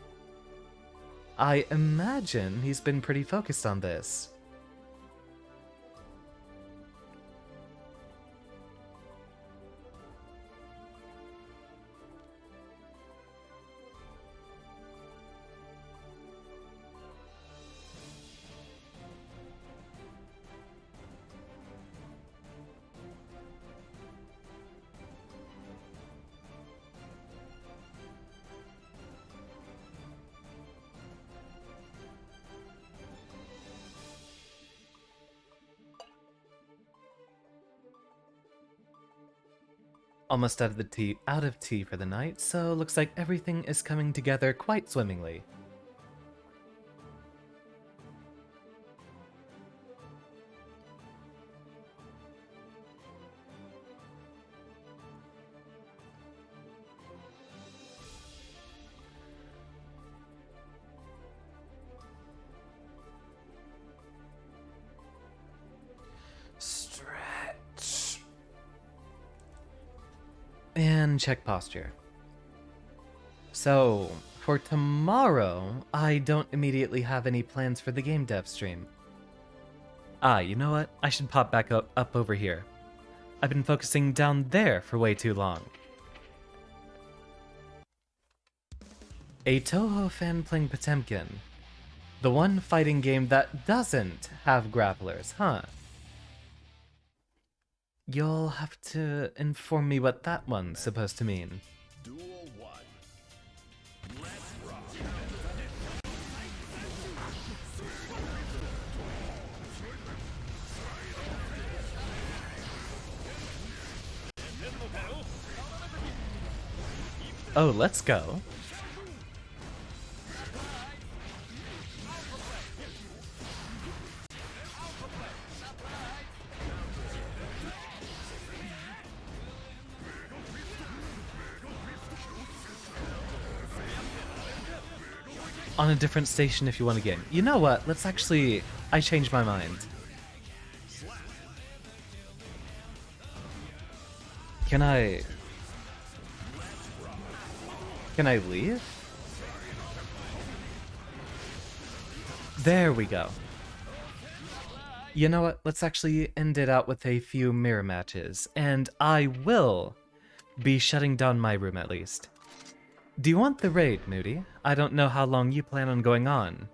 I imagine he's been pretty focused on this. Almost out of tea for the night, so looks like everything is coming together quite swimmingly. And check posture. So, for tomorrow, I don't immediately have any plans for the game dev stream. You know what? I should pop back up over here. I've been focusing down there for way too long. A Toho fan playing Potemkin. The one fighting game that doesn't have grapplers, huh? You'll have to inform me what that one's supposed to mean. Duel 1. Let's rock. Oh, let's go. on a different station if you want a game. You know what? Let's actually... I changed my mind. Can I leave? There we go. You know what? Let's actually end it out with a few mirror matches, and I will be shutting down my room at least. Do you want the raid, Moody? I don't know how long you plan on going on.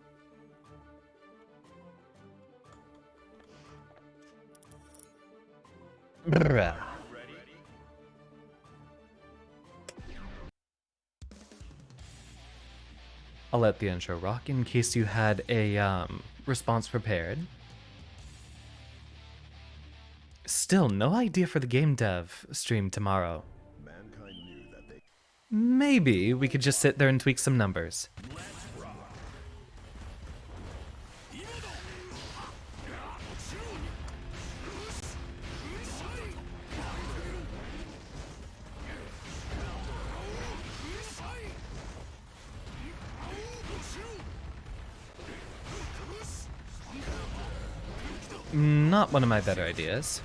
Bruh. I'll let the intro rock in case you had a response prepared. Still, no idea for the game dev stream tomorrow. Mankind knew that they Maybe we could just sit there and tweak some numbers. Not one of my better ideas.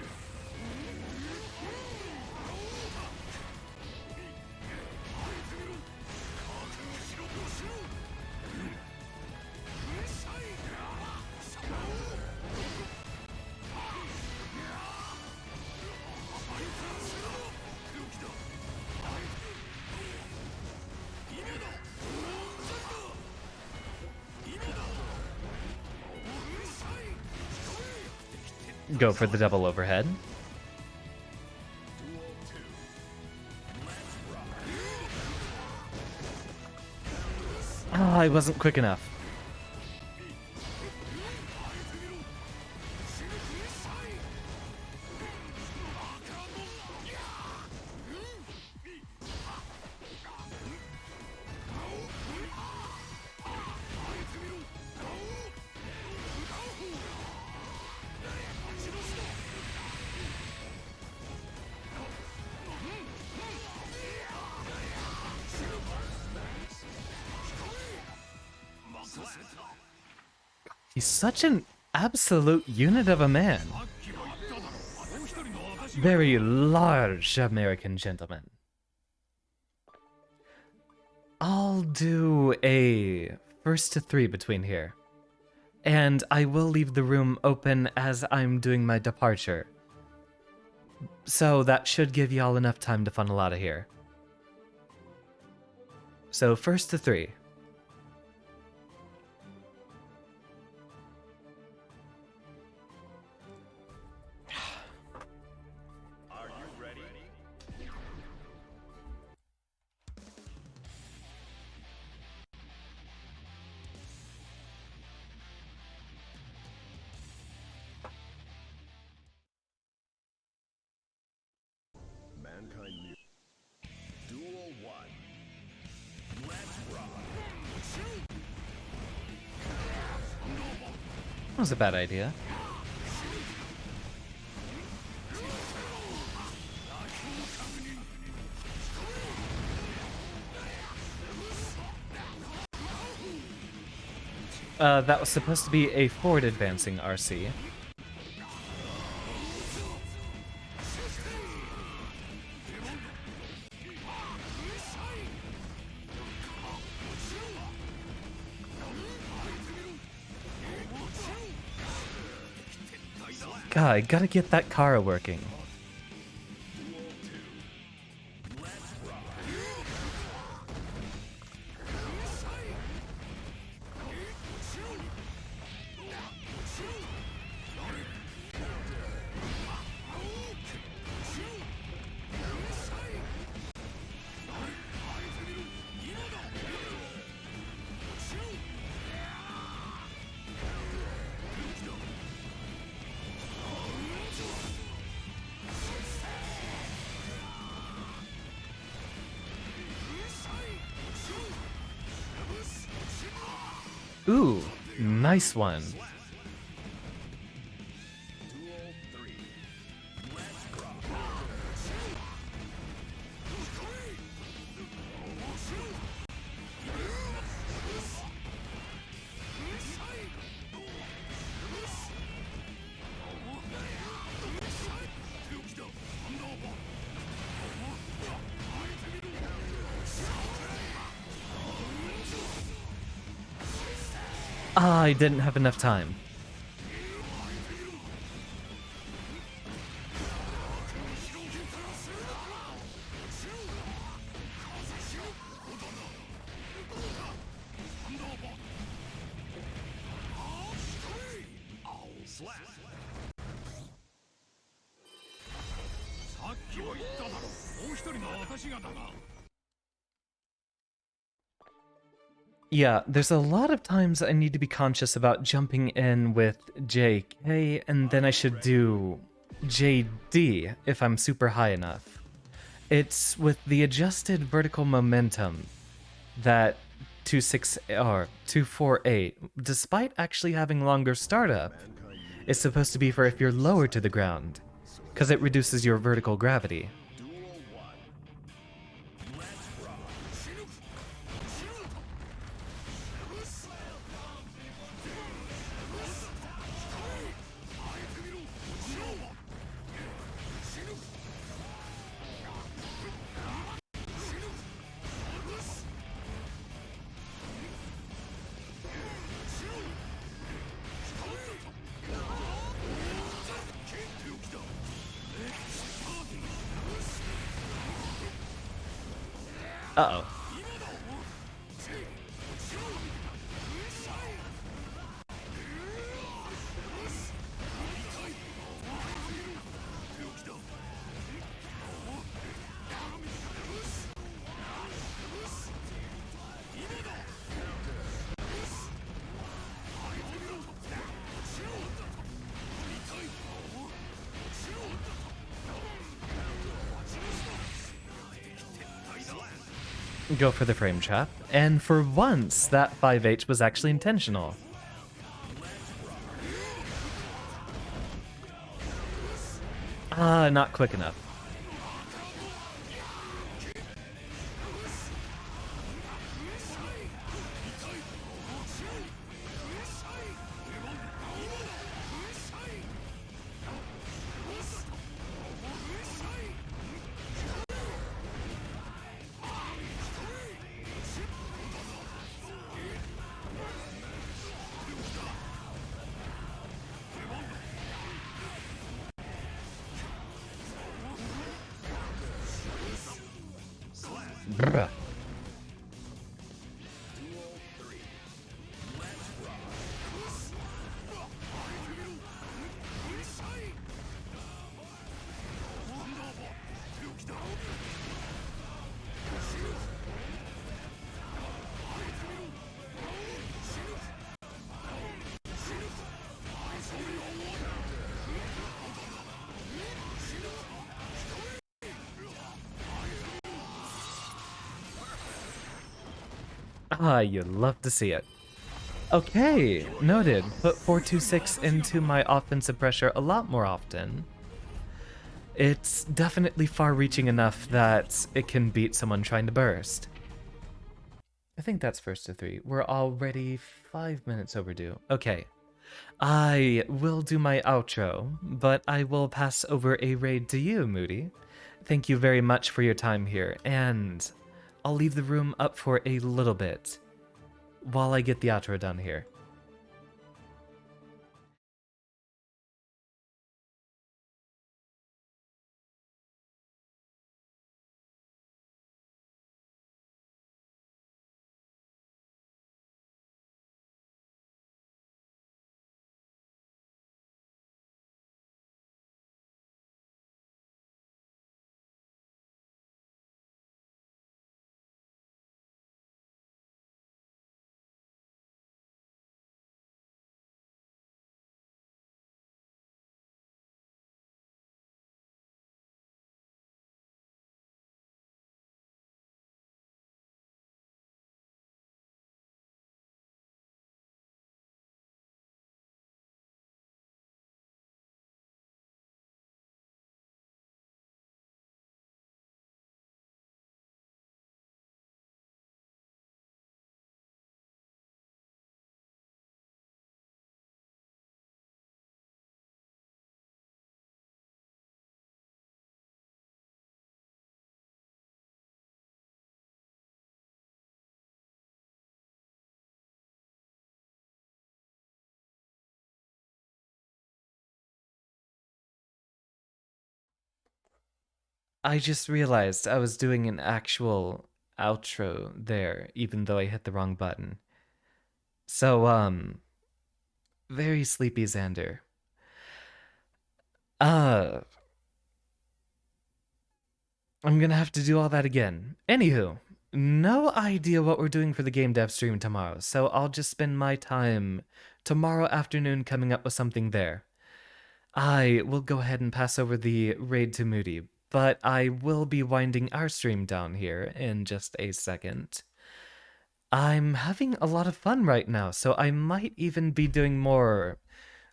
Go for the double overhead. Oh, I wasn't quick enough. He's such an absolute unit of a man. Very large American gentleman. I'll do a first to 3 between here. And I will leave the room open as I'm doing my departure. So that should give y'all enough time to funnel out of here. So first to 3. mankind knew. Duel 1. Let's rock. That was a bad idea. That was supposed to be a forward advancing RC. God, I gotta get that Kara working. Ooh, nice one. Ah, I didn't have enough time. Yeah, there's a lot of times I need to be conscious about jumping in with JK, and then I should do JD if I'm super high enough. It's with the adjusted vertical momentum that 26 or 248, despite actually having longer startup, is supposed to be for if you're lower to the ground, because it reduces your vertical gravity. Uh-oh. Go for the frame trap, and for once, that 5H was actually intentional. Ah, not quick enough. Bruh. Ah, you'd love to see it. Okay, noted. Put 426 into my offensive pressure a lot more often. It's definitely far-reaching enough that it can beat someone trying to burst. I think that's first to 3. We're already 5 minutes overdue. Okay. I will do my outro, but I will pass over a raid to you, Moody. Thank you very much for your time here, and I'll leave the room up for a little bit while I get the outro done here. I just realized I was doing an actual outro there, even though I hit the wrong button. So, very sleepy Xander. Uh, I'm gonna have to do all that again. Anywho, no idea what we're doing for the game dev stream tomorrow, so I'll just spend my time tomorrow afternoon coming up with something there. I will go ahead and pass over the raid to Moody, but I will be winding our stream down here in just a second. I'm having a lot of fun right now, so I might even be doing more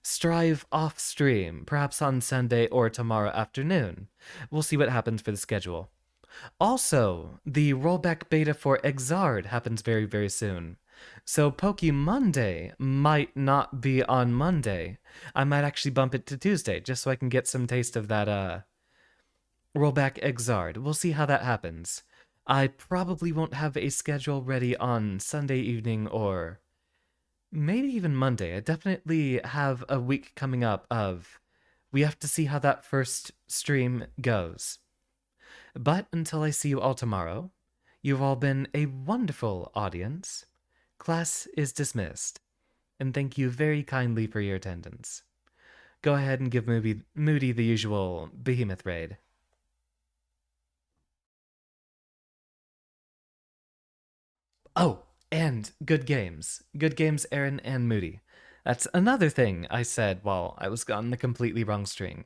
Strive off stream, perhaps on Sunday or tomorrow afternoon. We'll see what happens for the schedule. Also, the rollback beta for Exard happens very, very soon. So Monday might not be on Monday. I might actually bump it to Tuesday just so I can get some taste of that rollback Exard. We'll see how that happens. I probably won't have a schedule ready on Sunday evening or maybe even Monday. I definitely have a week coming up of we have to see how that first stream goes. But until I see you all tomorrow, you've all been a wonderful audience. Class is dismissed, and thank you very kindly for your attendance. Go ahead and give Moody the usual behemoth raid. Oh, and good games. Good games, Aaron and Moody. That's another thing I said while I was on the completely wrong string.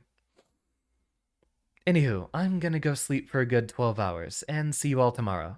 Anywho, I'm gonna go sleep for a good 12 hours and see you all tomorrow.